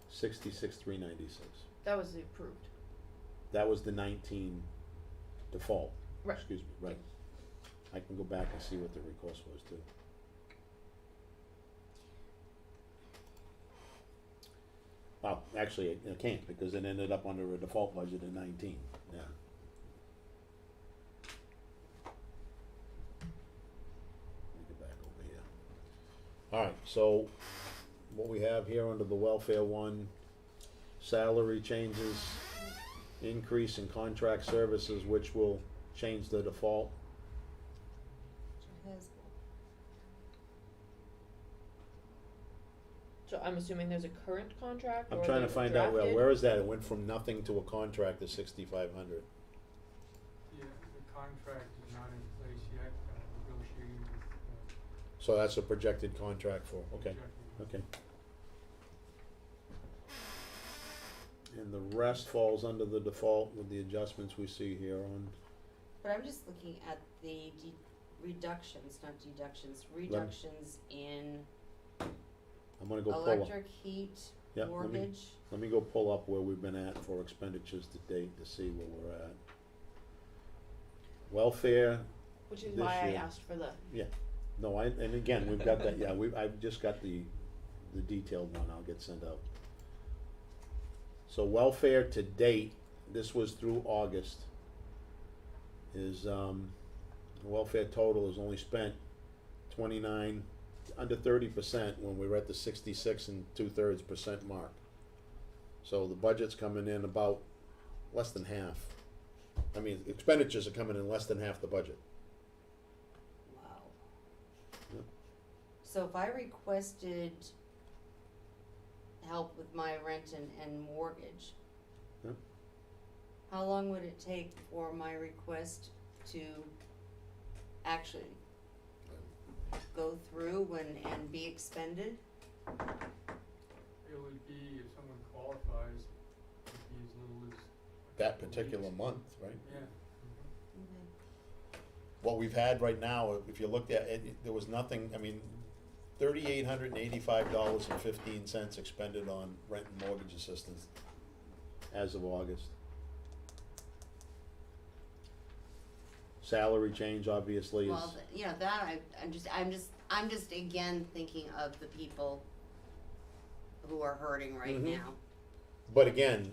66,396. That was the approved. That was the 19 default. Right. Excuse me, right. I can go back and see what the request was too. Well, actually, I can't because it ended up under a default budget of 19, yeah. Let me get back over here. Alright, so what we have here under the welfare one, salary changes, increase in contract services, which will change the default. So I'm assuming there's a current contract, I'm or trying to they find out, drafted? where is that? It went from nothing to a contract of 6,500. Yeah, the contract is not in place yet, negotiating with, So that's a projected contract for, okay, projecting. okay. And the rest falls under the default with the adjustments we see here on, but I'm just looking at the reductions, not deductions, reductions in I'm gonna go pull up. electric, heat, Yeah, mortgage. Let me go pull up where we've been at for expenditures to date to see where we're at. Welfare, Which is This why I year. asked for the, no, and again, we've got that, yeah, I've just got the detailed one, I'll get sent out. So welfare to date, this was through August, is, welfare total is only spent 29, under 30% when we were at the 66 and 2/3% mark. So the budget's coming in about less than half. I mean, expenditures are coming in less than half the budget. Wow. Yep. So if I requested help with my rent and mortgage, Yep. how long would it take for my request to actually go through and be expended? It would be, if someone qualifies, it'd be as little as. a That couple of particular weeks. month, right? Yeah. What we've had right now, if you looked at it, there was nothing, I mean, $3,885.15 expended on rent and mortgage assistance as of August. Salary change obviously is, Well, you know, that I'm just again thinking of the people who are hurting right Mhm. now. but again,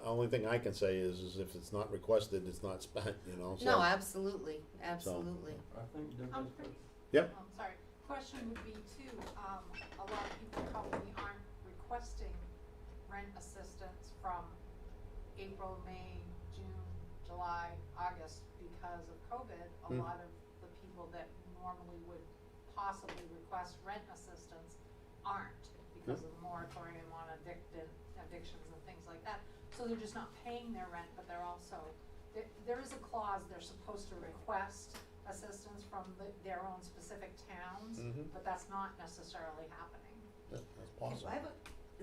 only thing I can say is if it's not requested, it's not spent, you know, so. No, absolutely, absolutely. I think Doug has a question. Yep. Sorry, question would be too, a lot of people probably aren't requesting rent assistance from April, May, June, July, August because of COVID. A Mm. lot of the people that normally would possibly request rent assistance aren't because of the moratorium on evictions and things like that. So they're just not paying their rent, but they're also, there is a clause, they're supposed to request assistance from their own specific towns, Mhm. but that's not necessarily happening. That's Okay, possible. so I have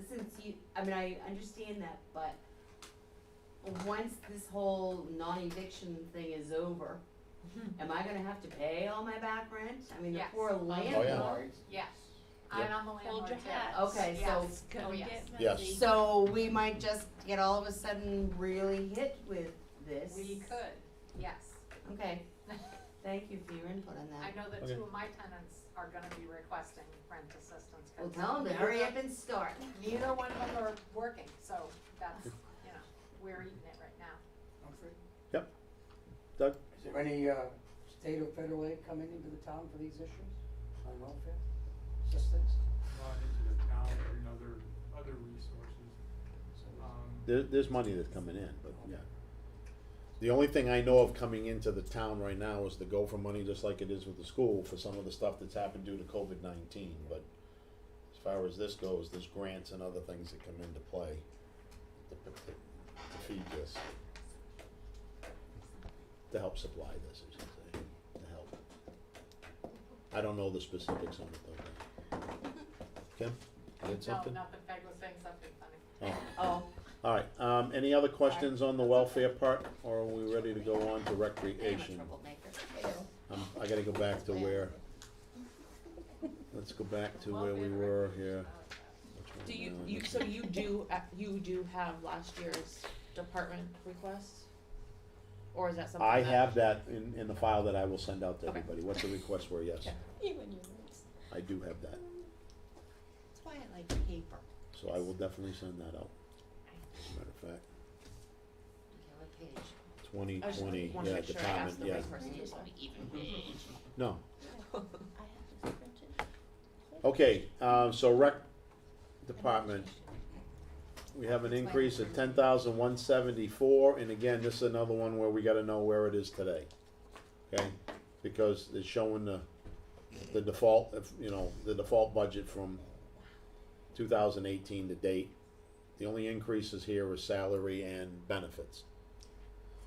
since you, I mean, I understand that, but once this whole non-eviction thing is over, am I gonna have to pay all my back rent? I mean, the Yes. poor Oh, yeah. landlord. Yes, Yep. I'm the landlord your too. hat. Okay, so- Yes. Come Oh, yes. get Yes. messy. So we might just get all of a sudden really hit with this. We could, yes. Okay, thank you for your input on I that. know that Okay. 2 of my tenants are gonna be requesting rent assistance. 'Cause Well, tell them to hurry up and start. Neither one of them are working, so that's, you know, we're eating it right now. Humphrey? Doug? Is there any, state or federal aid coming into the town for these issues on welfare assistance? Not into the town, or in other resources. There's money that's coming in, but yeah. The only thing I know of coming into the town right now is the gopher money, just like it is with the school, for some of the stuff that's happened due to COVID-19, but as far as this goes, there's grants and other things that come into play to feed this. To help supply this, I should say, to help. I don't know the specifics on it though. Kim, you had something? No, nothing, Peg was saying something funny. Oh. Oh, All right, any other questions on the welfare part, or are we ready to go on to I'm a recreation? troublemaker. I gotta go back to where, let's go back to where we were here. Which one Do you, am I on? so you do have last year's department requests? Or is that something I that? have that in the file that I will send out to Okay. everybody, what the requests were, yes, Okay. Even your notes. I do have that, That's why I like paper. so I will definitely send that out, as a matter of fact. Okay, what page? I just 2020, wanna yeah, make sure I department, asked the yeah, right person. Page on the even page. no, I have this printed. okay, so rec department, we have an increase of 10,174, and again, this is another one where we gotta know where it is today. Okay, because it's showing the default, the default budget from 2018 to date. The only increases here is salary and benefits.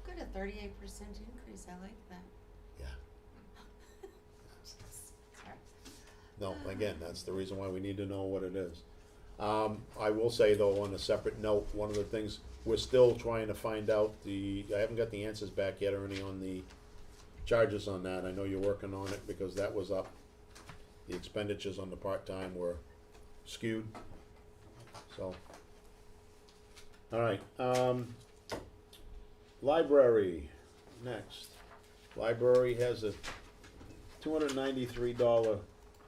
Good, a 38% increase, I like that. Yeah. Sorry. No, again, that's the reason why we need to know what it is. I will say though, on a separate note, one of the things, we're still trying to find out I haven't got the answers back yet, Ernie, on the charges on that. I know you're working on it because that was up. The expenditures on the part-time were skewed, so. All right, library, next. Library has a $293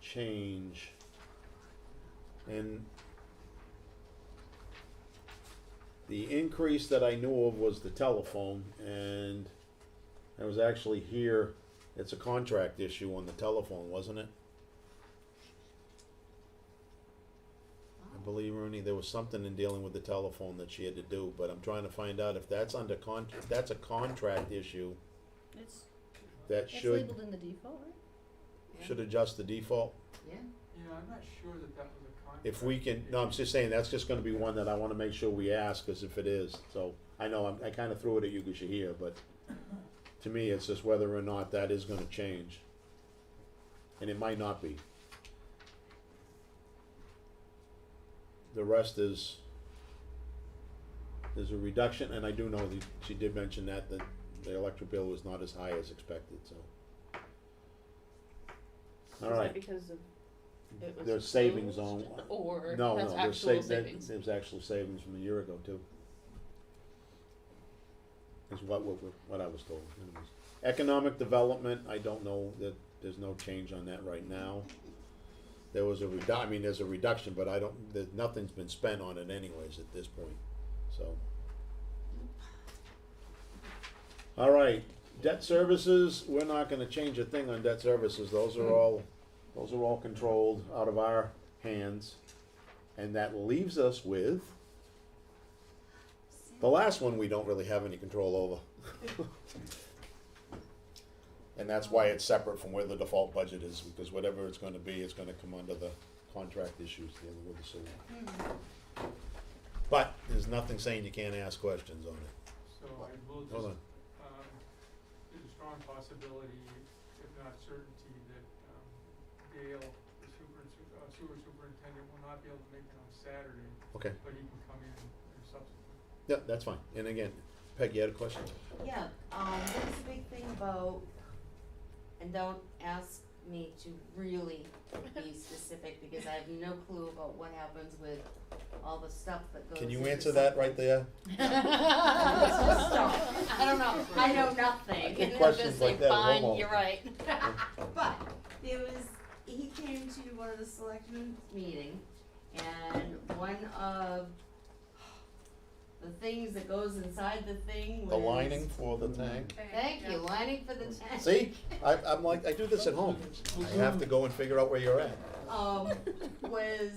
change. And the increase that I knew of was the telephone, and I was actually here, it's a contract issue on the telephone, wasn't it? I believe, Rooney, there was something in dealing with the telephone that she had to do, but I'm trying to find out if that's under if that's a contract issue, It's, that it's should, labeled in the default, right? should adjust the default. Yeah. Yeah, I'm not sure that was a contract. If we can, no, I'm just saying, that's just gonna be one that I wanna make sure we ask, cause if it is, so, I know, I kinda threw it at you cause you're here, but to me, it's just whether or not that is gonna change. And it might not be. The rest is, there's a reduction, and I do know that she did mention that the electric bill was not as high as expected, so. All Is right. that because of it was There's savings closed, on, or no, that's there's actual savings? there's actual savings from a year ago too. Is what I was told. Anyways. Economic development, I don't know, that there's no change on that right now. There was a there's a reduction, but nothing's been spent on it anyways at this point, so. All right, debt services, we're not gonna change a thing on debt services, those are all controlled out of our hands. And that leaves us with the last one we don't really have any control over. And that's why it's separate from where the default budget is, because whatever it's gonna be, it's gonna come under the contract issues dealing with the sewer. But there's nothing saying you can't ask questions on it. So I will just, Hold on. there's a strong possibility, if not certainty, that, Dale, the sewer superintendent, will not be able to make it on Saturday, Okay, but he can come in subsequent. yeah, that's fine. And again, Peg, you had a question? Yeah, there's a big thing about, and don't ask me to really be specific because I have no clue about what happens with all the stuff that goes. Can you into answer that right there? I don't know, I know nothing. I think I'm questions just like saying, that are fine, normal. you're right. But he came to one of the selectmen's meeting, and one of the things that goes inside the thing was. The lining for the tank? Thank you, lining for the tank. See, I'm like, I do this at home. I have to go and figure out where you're at. Was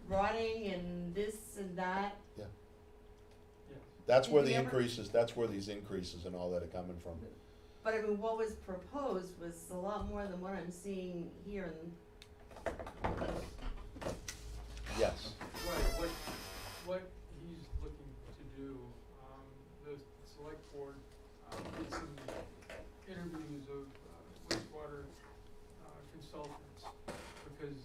rotting and this and that. Yeah. Yeah. That's where Did the you ever- increases, that's where these increases and all that are coming from. But I mean, what was proposed was a lot more than what I'm seeing here in. Yes. Right, what he's looking to do, the select board, did some interviews of, wastewater, consultants, because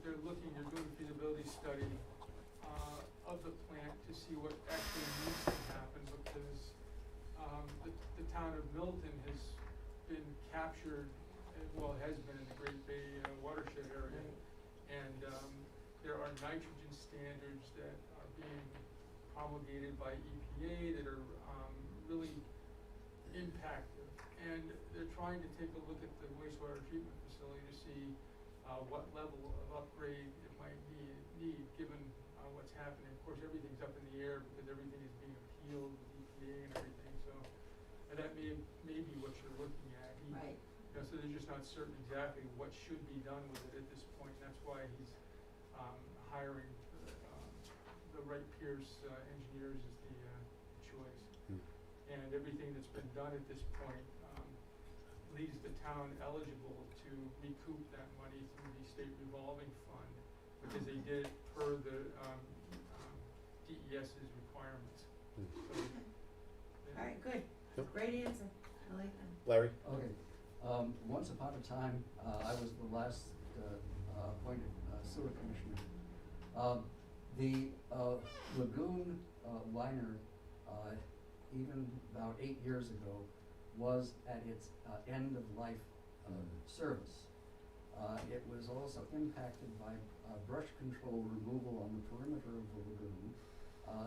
they're doing a feasibility study, of the plant to see what actually needs to happen, because, the town of Milton has been captured, has been in the Great Bay watershed area, and, there are nitrogen standards that are being promulgated by EPA that are, really impacted. And they're trying to take a look at the wastewater treatment facility to see, what level of upgrade it might need, given, what's happening. Of course, everything's up in the air because everything is being appealed with EPA and everything, so, and that may be what you're looking at. Right. So they're just not certain exactly what should be done with it at this point, and that's why he's, hiring, the Wright Pierce, engineers is the, choice. And everything that's been done at this point, leaves the town eligible to recoup that money through the state revolving fund, because they did it per the, DES's requirements. So, Alright, good, Yep. great answer, I like that. Larry? Okay, once upon a time, I was the last, appointed sewer commissioner. The lagoon liner, even about 8 years ago, was at its end of life service. It was also impacted by brush control removal on the perimeter of the lagoon.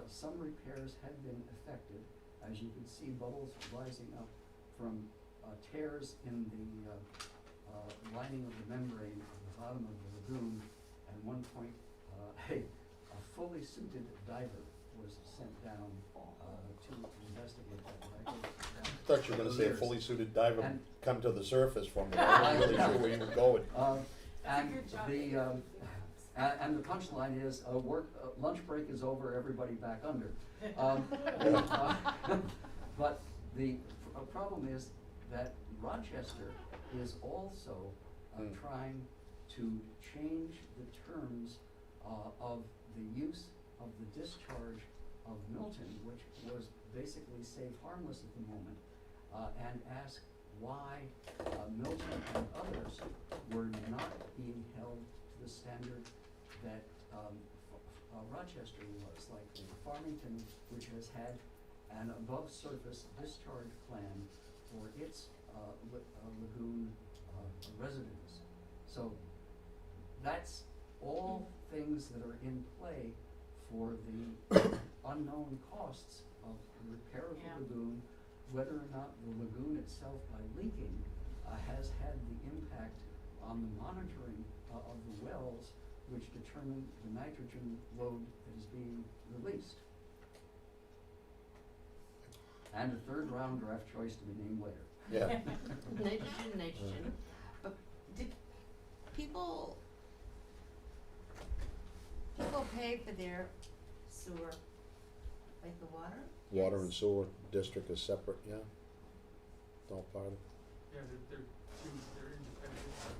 Some repairs had been effected. As you can see, bubbles rising up from tears in the lining of the membrane at the bottom of the lagoon. At one point, a fully suited diver was sent down to investigate that. I thought you were gonna say a fully suited diver And- come to the surface from it. I wasn't really sure where you were going. And the punchline is, lunch break is over, everybody back under. But the problem is that Rochester is also trying to change the terms of the use of the discharge of Milton, which was basically safe harmless at the moment, and ask why Milton and others were not being held to the standard that Rochester was, like Farmington, which has had an above-surface discharge plan for its lagoon residents. So that's all things that are in play for the unknown costs of repair of the lagoon, whether or not the lagoon itself, by leaking, has had the impact on the monitoring of the wells, which determine the nitrogen load that is being released. And a third round draft choice to be named later. Yeah. Nitrogen. But did people pay for their sewer, like the water? Water and sewer district is separate, yeah. It's all part of it. Yeah, they're independent, but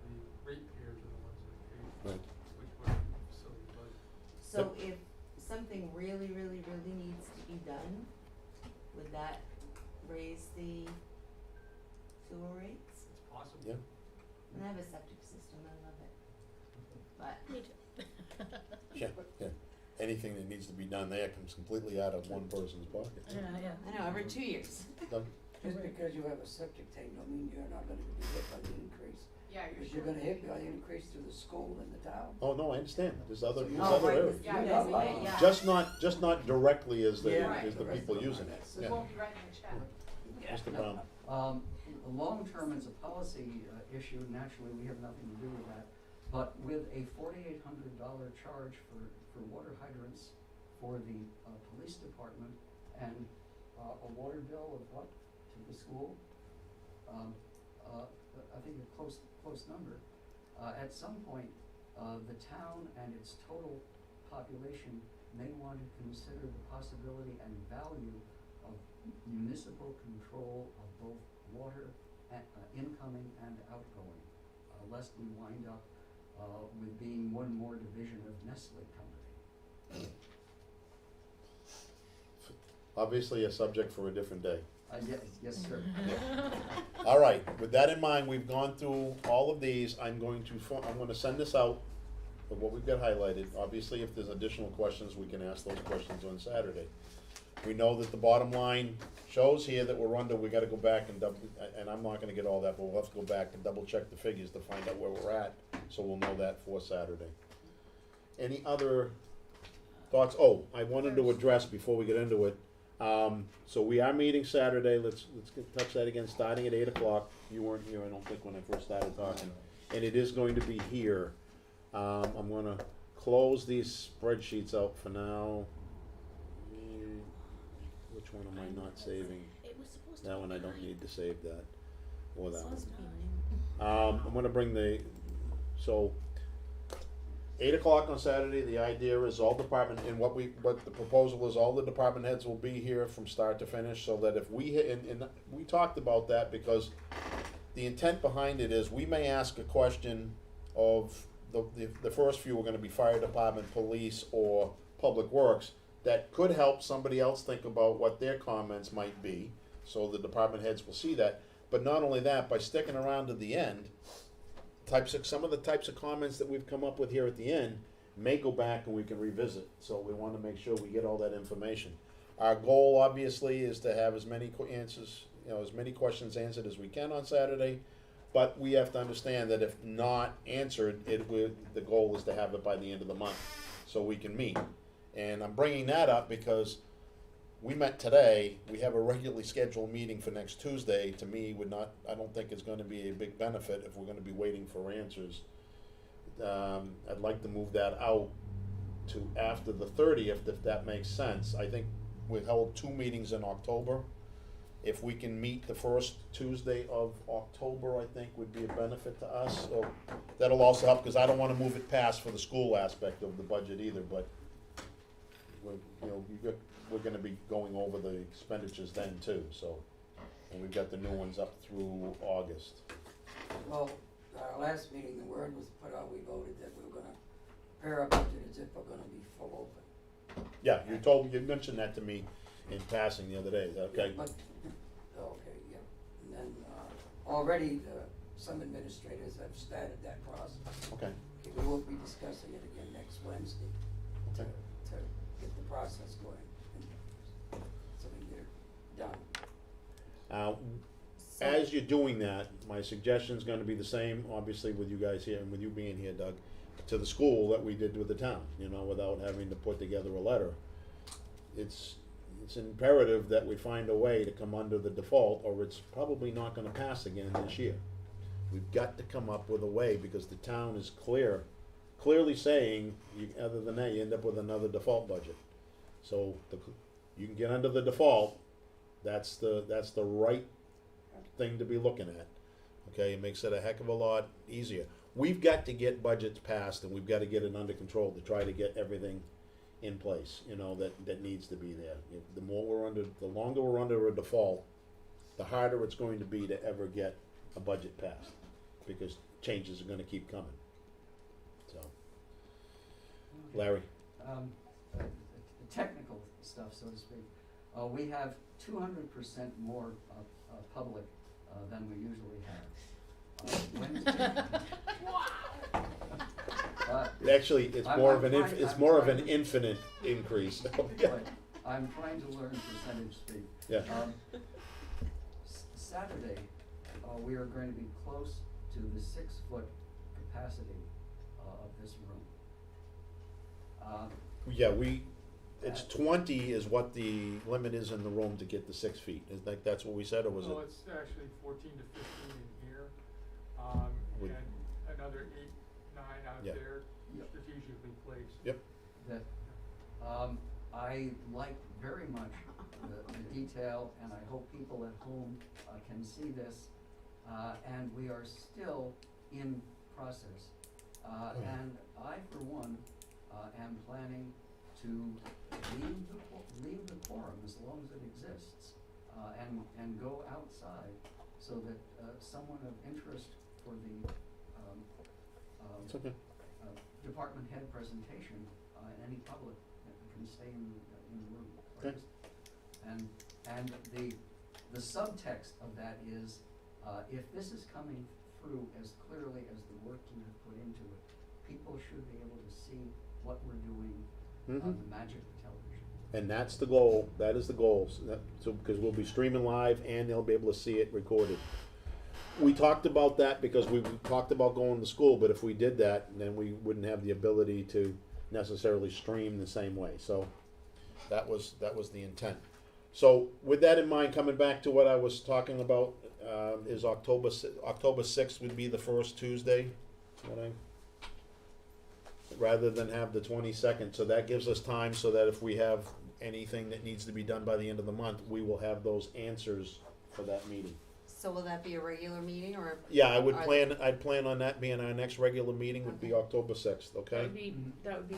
the ratepayers are the ones that pay Right. which one facility budget. So if something really, really, really needs to be done, would that raise the sewer rates? It's possible. Yeah. And I have a septic system, I love it. But Me too. Yeah, yeah. Anything that needs to be done there comes completely out of one person's pocket. Yeah. I know, every 2 years. Just because you have a septic tank don't mean you're not gonna be hit by the increase. Yeah, Because you're gonna hit by the increase through the school and the town. Oh, no, I understand. There's other Oh, right, areas. Yeah, You're yeah, not liable. yeah. Just not directly as the, Yeah. as the Right. people using it. We Yeah. won't be writing a check. Mr. Brown. Long-term, it's a policy issue, naturally, we have nothing to do with that. But with a $4,800 charge for water hydrants for the police department and a water bill of what, to the school? I think a close number. At some point, the town and its total population may want to consider the possibility and value of municipal control of both water incoming and outgoing, lest we wind up with being one more division of Nestle Company. Obviously a subject for a different day. Yes, sir. All right, with that in mind, we've gone through all of these. I'm going to send this out of what we've got highlighted. Obviously, if there's additional questions, we can ask those questions on Saturday. We know that the bottom line shows here that we're under, we gotta go back and and I'm not gonna get all that, but we'll have to go back and double check the figures to find out where we're at, so we'll know that for Saturday. Any other thoughts? Oh, I wanted to address before we get into it, so we are meeting Saturday, let's touch that again, starting at 8 o'clock. You weren't here, I don't think, when I first started talking, and it is going to be here. I'm gonna close these spreadsheets out for now. Which one am I not saving? It was supposed to That be one I don't 9. need to save that, or that one. Supposed to be 9. I'm gonna bring so 8 o'clock on Saturday, the idea is all department, and what the proposal is, all the department heads will be here from start to finish, so that if we hit, and we talked about that because the intent behind it is we may ask a question of the first few are gonna be fire department, police, or public works, that could help somebody else think about what their comments might be, so the department heads will see that. But not only that, by sticking around to the end, some of the types of comments that we've come up with here at the end may go back and we can revisit. So we want to make sure we get all that information. Our goal, obviously, is to have as many answers, as many questions answered as we can on Saturday. But we have to understand that if not answered, the goal is to have it by the end of the month, so we can meet. And I'm bringing that up because we met today. We have a regularly scheduled meeting for next Tuesday. To me, I don't think it's going to be a big benefit if we're going to be waiting for answers. I'd like to move that out to after the 30th, if that makes sense. I think we held 2 meetings in October. If we can meet the first Tuesday of October, I think would be a benefit to us. So that'll also help, because I don't want to move it past for the school aspect of the budget either, but we're gonna be going over the expenditures then too, so. And we've got the new ones up through August. Well, our last meeting, the word was put out, we voted that we were gonna prepare our budget as if we're gonna be full open. Yeah, you mentioned that to me in passing the other day, okay? But, okay, yeah, and then, already, some administrators have started that process. Okay. We will be discussing it again next Wednesday to Okay. get the process going, and so we can get it done. As you're doing that, my suggestion's gonna be the same, obviously with you guys here and with you being here, Doug, to the school that we did with the town, without having to put together a letter. It's imperative that we find a way to come under the default, or it's probably not gonna pass again this year. We've got to come up with a way, because the town is clearly saying, other than that, you end up with another default budget. So you can get under the default, that's the right thing to be looking at. Okay, it makes it a heck of a lot easier. We've got to get budgets passed, and we've got to get it under control to try to get everything in place, that needs to be there. The longer we're under a default, the harder it's going to be to ever get a budget passed, because changes are gonna keep coming. So, Larry? Technical stuff, so to speak. We have 200% more public than we usually have. Actually, it's more of an infinite increase. But I'm trying to learn percentage speak. Yeah. Saturday, we are going to be close to the 6-foot capacity of this room. Yeah, it's 20 is what the limit is in the room to get the 6 feet. Is that's what we said, or was it? Well, it's actually 14 to 15 in here, With- and another 8, 9 out Yeah. there strategically placed. Yep. That, I like very much the detail, and I hope people at home can see this. And we are still in process. And I, for one, am planning to leave the quorum as long as it exists, and go outside so that someone of interest for the It's okay. department head presentation, any public can stay in the room. Okay. And the subtext of that is, if this is coming through as clearly as the work you have put into it, people should be able to see what we're doing on the magic of television. And that's the goal. That is the goal. So because we'll be streaming live, and they'll be able to see it recorded. We talked about that because we talked about going to school, but if we did that, then we wouldn't have the ability to necessarily stream the same way. So that was the intent. So with that in mind, coming back to what I was talking about, is October 6th would be the first Tuesday, rather than have the 22nd. So that gives us time so that if we have anything that needs to be done by the end of the month, we will have those answers for that meeting. So will that be a regular meeting, or? Yeah, I'd plan on that being our next regular meeting would be October 6th, okay? That would be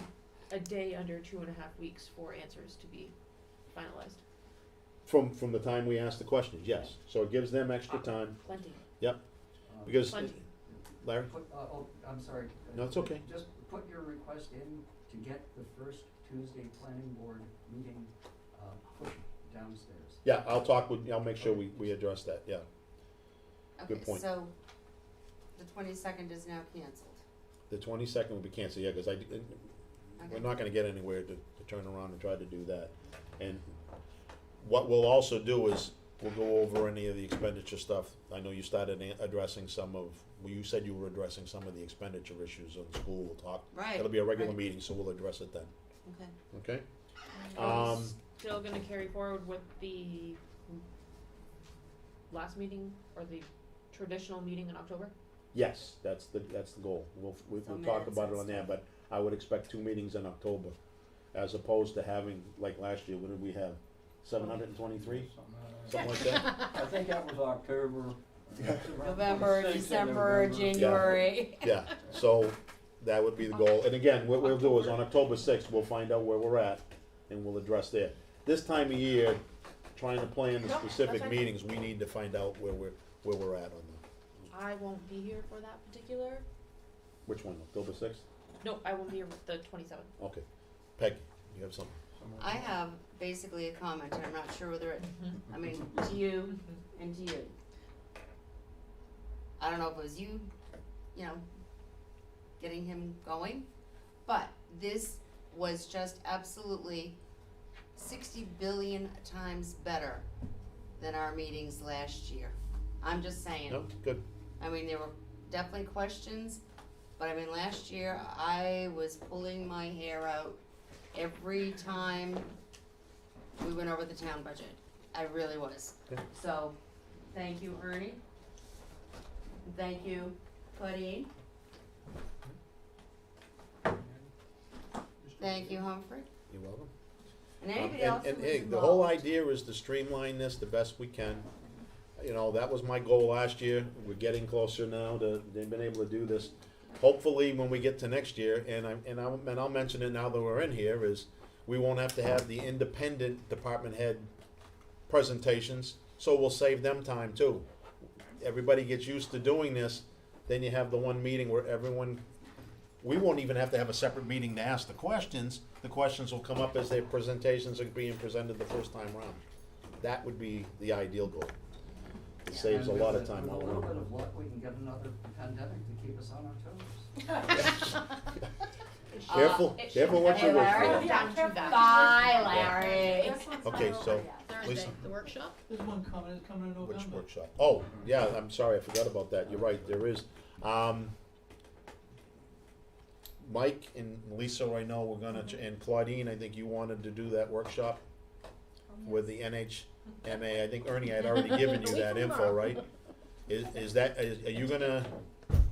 a day under 2.5 weeks for answers to be finalized. From the time we ask the questions, yes. So it gives them extra time. Plenty. Yep, because, Plenty. Larry? I'm sorry. No, it's okay. Just put your request in to get the first Tuesday planning board meeting pushed downstairs. Yeah, I'll make sure we address that, yeah. Good point. Okay, so the 22nd is now canceled. The 22nd will be canceled, yeah, because we're not gonna get anywhere to turn around and try to do that. And what we'll also do is, we'll go over any of the expenditure stuff. I know you started addressing some of, well, you said you were addressing some of the expenditure issues on school, we'll talk. Right. It'll be a regular right. meeting, so we'll address it then, Okay. okay? Are we still gonna carry forward with the last meeting or the traditional meeting in October? Yes, that's the goal. We'll So talk minutes about it and on there, stuff. but I would expect 2 meetings in October, as opposed to having, like last year, what did we have? 723, something like that? I think that was October. November, 6th of December, November. January. Yeah, so that would be the goal. And again, what we'll do is on October 6th, we'll find out where we're at and we'll address there. This time of year, trying to plan the No, specific that's fine. meetings, we need to find out where we're at on them. I won't be here for that particular, Which one, October 6th? no, I won't be here with the 27th. Okay. Peggy, you have something? I have basically a comment, and I'm not sure whether it, I mean, to you and to you. I don't know if it was you, you know, getting him going, but this was just absolutely 60 billion times better than our meetings last year. I'm just saying. No, good. I mean, there were definitely questions, but I mean, last year I was pulling my hair out every time we went over the town budget. I really was. Okay. So, thank you, Ernie. Thank you, Claudine. Thank you, Humphrey. You're welcome. And anybody else who And was hey, the whole involved. idea is to streamline this the best we can. You know, that was my goal last year. We're getting closer now to, they've been able to do this. Hopefully, when we get to next year, and I'll mention it now that we're in here, is we won't have to have the independent department head presentations, so we'll save them time too. Everybody gets used to doing this, then you have the one meeting where everyone, we won't even have to have a separate meeting to ask the questions. The questions will come up as their presentations are being presented the first time round. That would be the ideal goal. It saves a And lot with of time With all a little bit around. of luck, we can get another pandemic to keep us on our toes. Careful, It careful should what never you wish go for. down to that. Bye, Larry. Okay, so, Thursday, Lisa? the workshop? There's one coming in November. which workshop? Oh, yeah, I'm sorry, I forgot about that. You're right, there is. Mike and Lisa, I know we're gonna, and Claudine, I think you wanted to do that workshop with the NHMA. I think Ernie had already given you that info, right? Are you gonna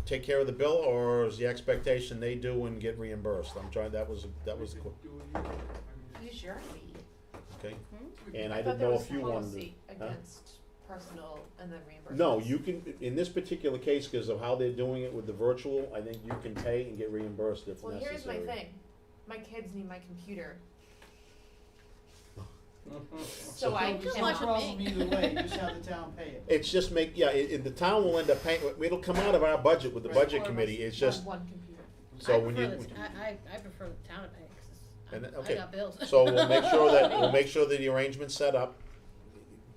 take care of the bill, or is the expectation they do and get reimbursed? I'm trying, that was the, Do it either. I mean, You sure? okay? we And I I thought didn't there know was if you wanted to. policy huh? against personal and then reimbursement. No, you can, in this particular case, because of how they're doing it with the virtual, I think you can pay and get reimbursed if Well, necessary. here's my thing, my kids need my computer, so I Just can. watch No it problem me. either way, just have the town pay it. It's just the town will end up paying, it'll come out of our budget with the Right. budget committee, it's just, One computer. so when you, I prefer the town to pay, And, cause I okay. got bills. so we'll make sure that the arrangement's set up.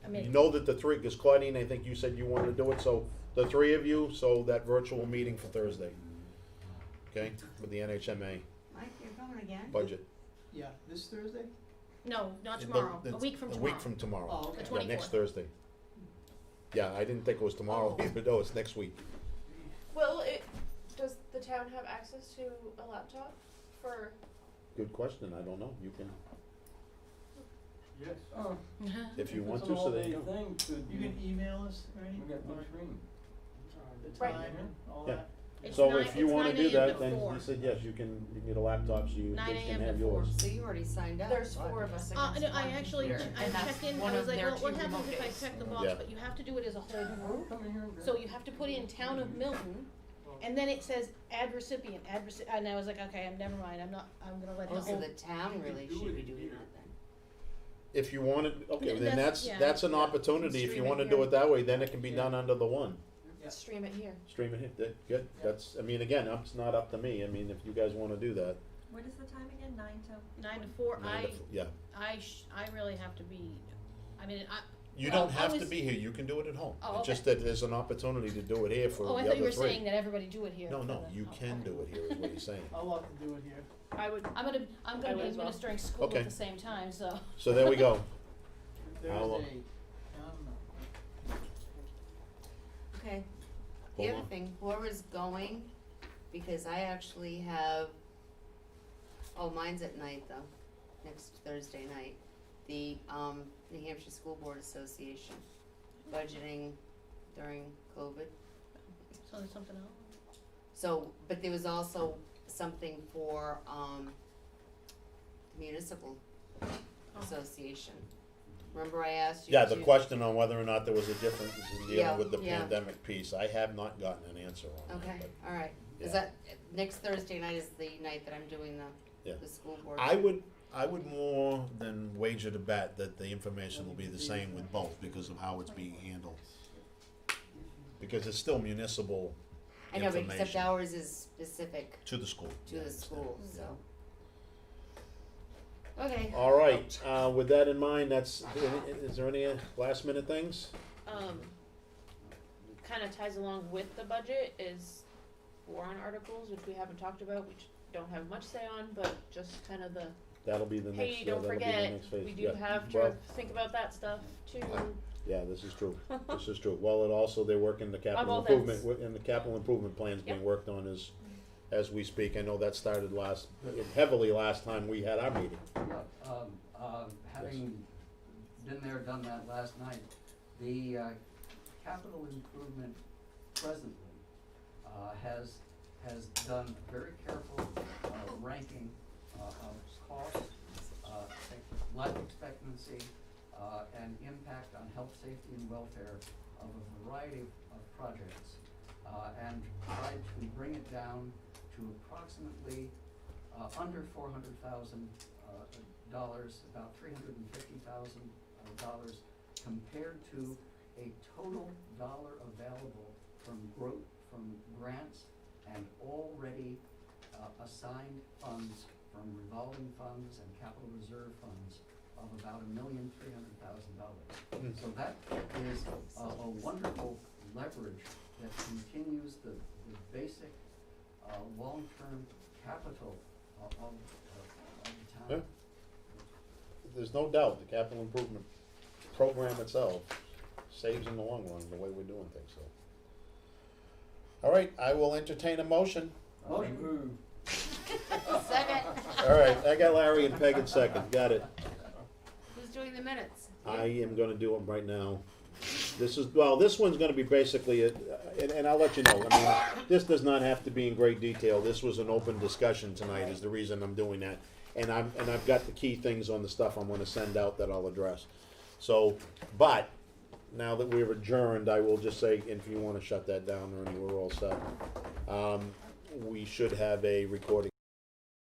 I mean- You know that the three, because Claudine, I think you said you wanted to do it, so the three of you, so that virtual meeting for Thursday. Okay, with the NHMA Mike, you're coming again? budget. Yeah, this Thursday? No, not tomorrow, a week from A tomorrow. week from tomorrow. Oh, okay. The Yeah, next 24th. Thursday. Yeah, I didn't think it was tomorrow, Oh. but no, it's next week. Well, does the town have access to a laptop for, Good question, I don't know, you can, Yes. Oh, if you if want it's to, an so there you all-day go. thing, could You be, can email us, Ernie, we got or big screen. the Right. time and all Yeah. that? It's So nine- if you it's wanna 9 do a.m. that, to then 4. he said, yes, you can get a laptop, so you 9 kids a.m. can to have 4. yours. So you already signed up? there's four of us No, against one I actually, computer, I and that's checked in, one I was of like, their well, what two happens remote if I days. check the Yeah. box, but you have to do it as a whole group. Come in here and grab So it. you have to put in town of Milton, and then it says add recipient, and I was like, okay, never mind, I'm gonna let the Oh, so whole, the town really do should it be doing here. that then. If you wanted, okay, N- then that's- that's yeah. an opportunity, if you Stream it wanna here. do it that way, then it can be done under the one. Stream it here. Stream it here, good, that's, I mean, again, it's not up to me, I mean, if you guys wanna do that. What is the time again, 9 to? 9 to 4, Yeah, I really have to be, I mean, you Well, don't I have to was- be here, you can do it at home. Oh, It's just that there's an opportunity to do it here for the oh, I other thought you were three. saying that everybody do it here. No, for no, the- you oh, can okay. do it here, is what he's saying. I'll love to do it here. I would, I'm gonna I be would as well. administering school Okay. at the same time, so. So there we go. I'll, Thursday, Okay. Hold The other on. thing, whoever's going, because I actually have, oh, mine's at night though, next Thursday night. The, New Hampshire School Board Association, budgeting during COVID. So there's something else? So, but there was also something for, municipal association. Remember I asked you Yeah, to? the question on whether or not there was a difference in Yeah, dealing with the yeah. pandemic piece, I have not gotten an answer on Okay, that, alright, Yeah. is that, next Thursday night is the night that I'm doing Yeah. the school board? but I would more than wager to bet that the information will be the same with both because of how it's being handled. Because it's still municipal I know, but information except ours is specific to the school. to Yeah, the it's school, so. Okay. All right, with that in mind, is there any last minute things? Kind of ties along with the budget is warrant articles, which we haven't talked about, which don't have much say on, but just kind of the, That'll be the next, hey, don't that'll be the forget, next phase. we do Yeah. have to Well, think about that stuff too. yeah, this is true, this is true. Well, it also, they're working the capital both improvement, ends. and the capital improvement plan's being Yep. worked on as we speak. I know that started heavily last time we had our meeting. Yeah, having been there, done that last night, the, capital improvement presently, has done a very careful, ranking, of cost, life expectancy, and impact on health, safety, and welfare of a variety of projects, and tried to bring it down to approximately, under $400,000, about $350,000, compared to a total dollar available from grants and already assigned funds from revolving funds and capital reserve funds of about $1,300,000. So that is a wonderful leverage that continues the basic long-term capital of the Yeah. town. There's no doubt the capital improvement program itself saves in the long run the way we're doing things, so. All right, I will entertain a motion. Motion. Second, All right, I got Larry and Peg in second, got it. who's doing the minutes? I am gonna do them right now. This one's gonna be basically, and I'll let you know, I mean, this does not have to be in great detail. This was an open discussion tonight is the reason I'm doing that. And I've got the key things on the stuff I'm gonna send out that I'll address. So, but, now that we're adjourned, I will just say, and if you wanna shut that down, Ernie, we're all set. We should have a recording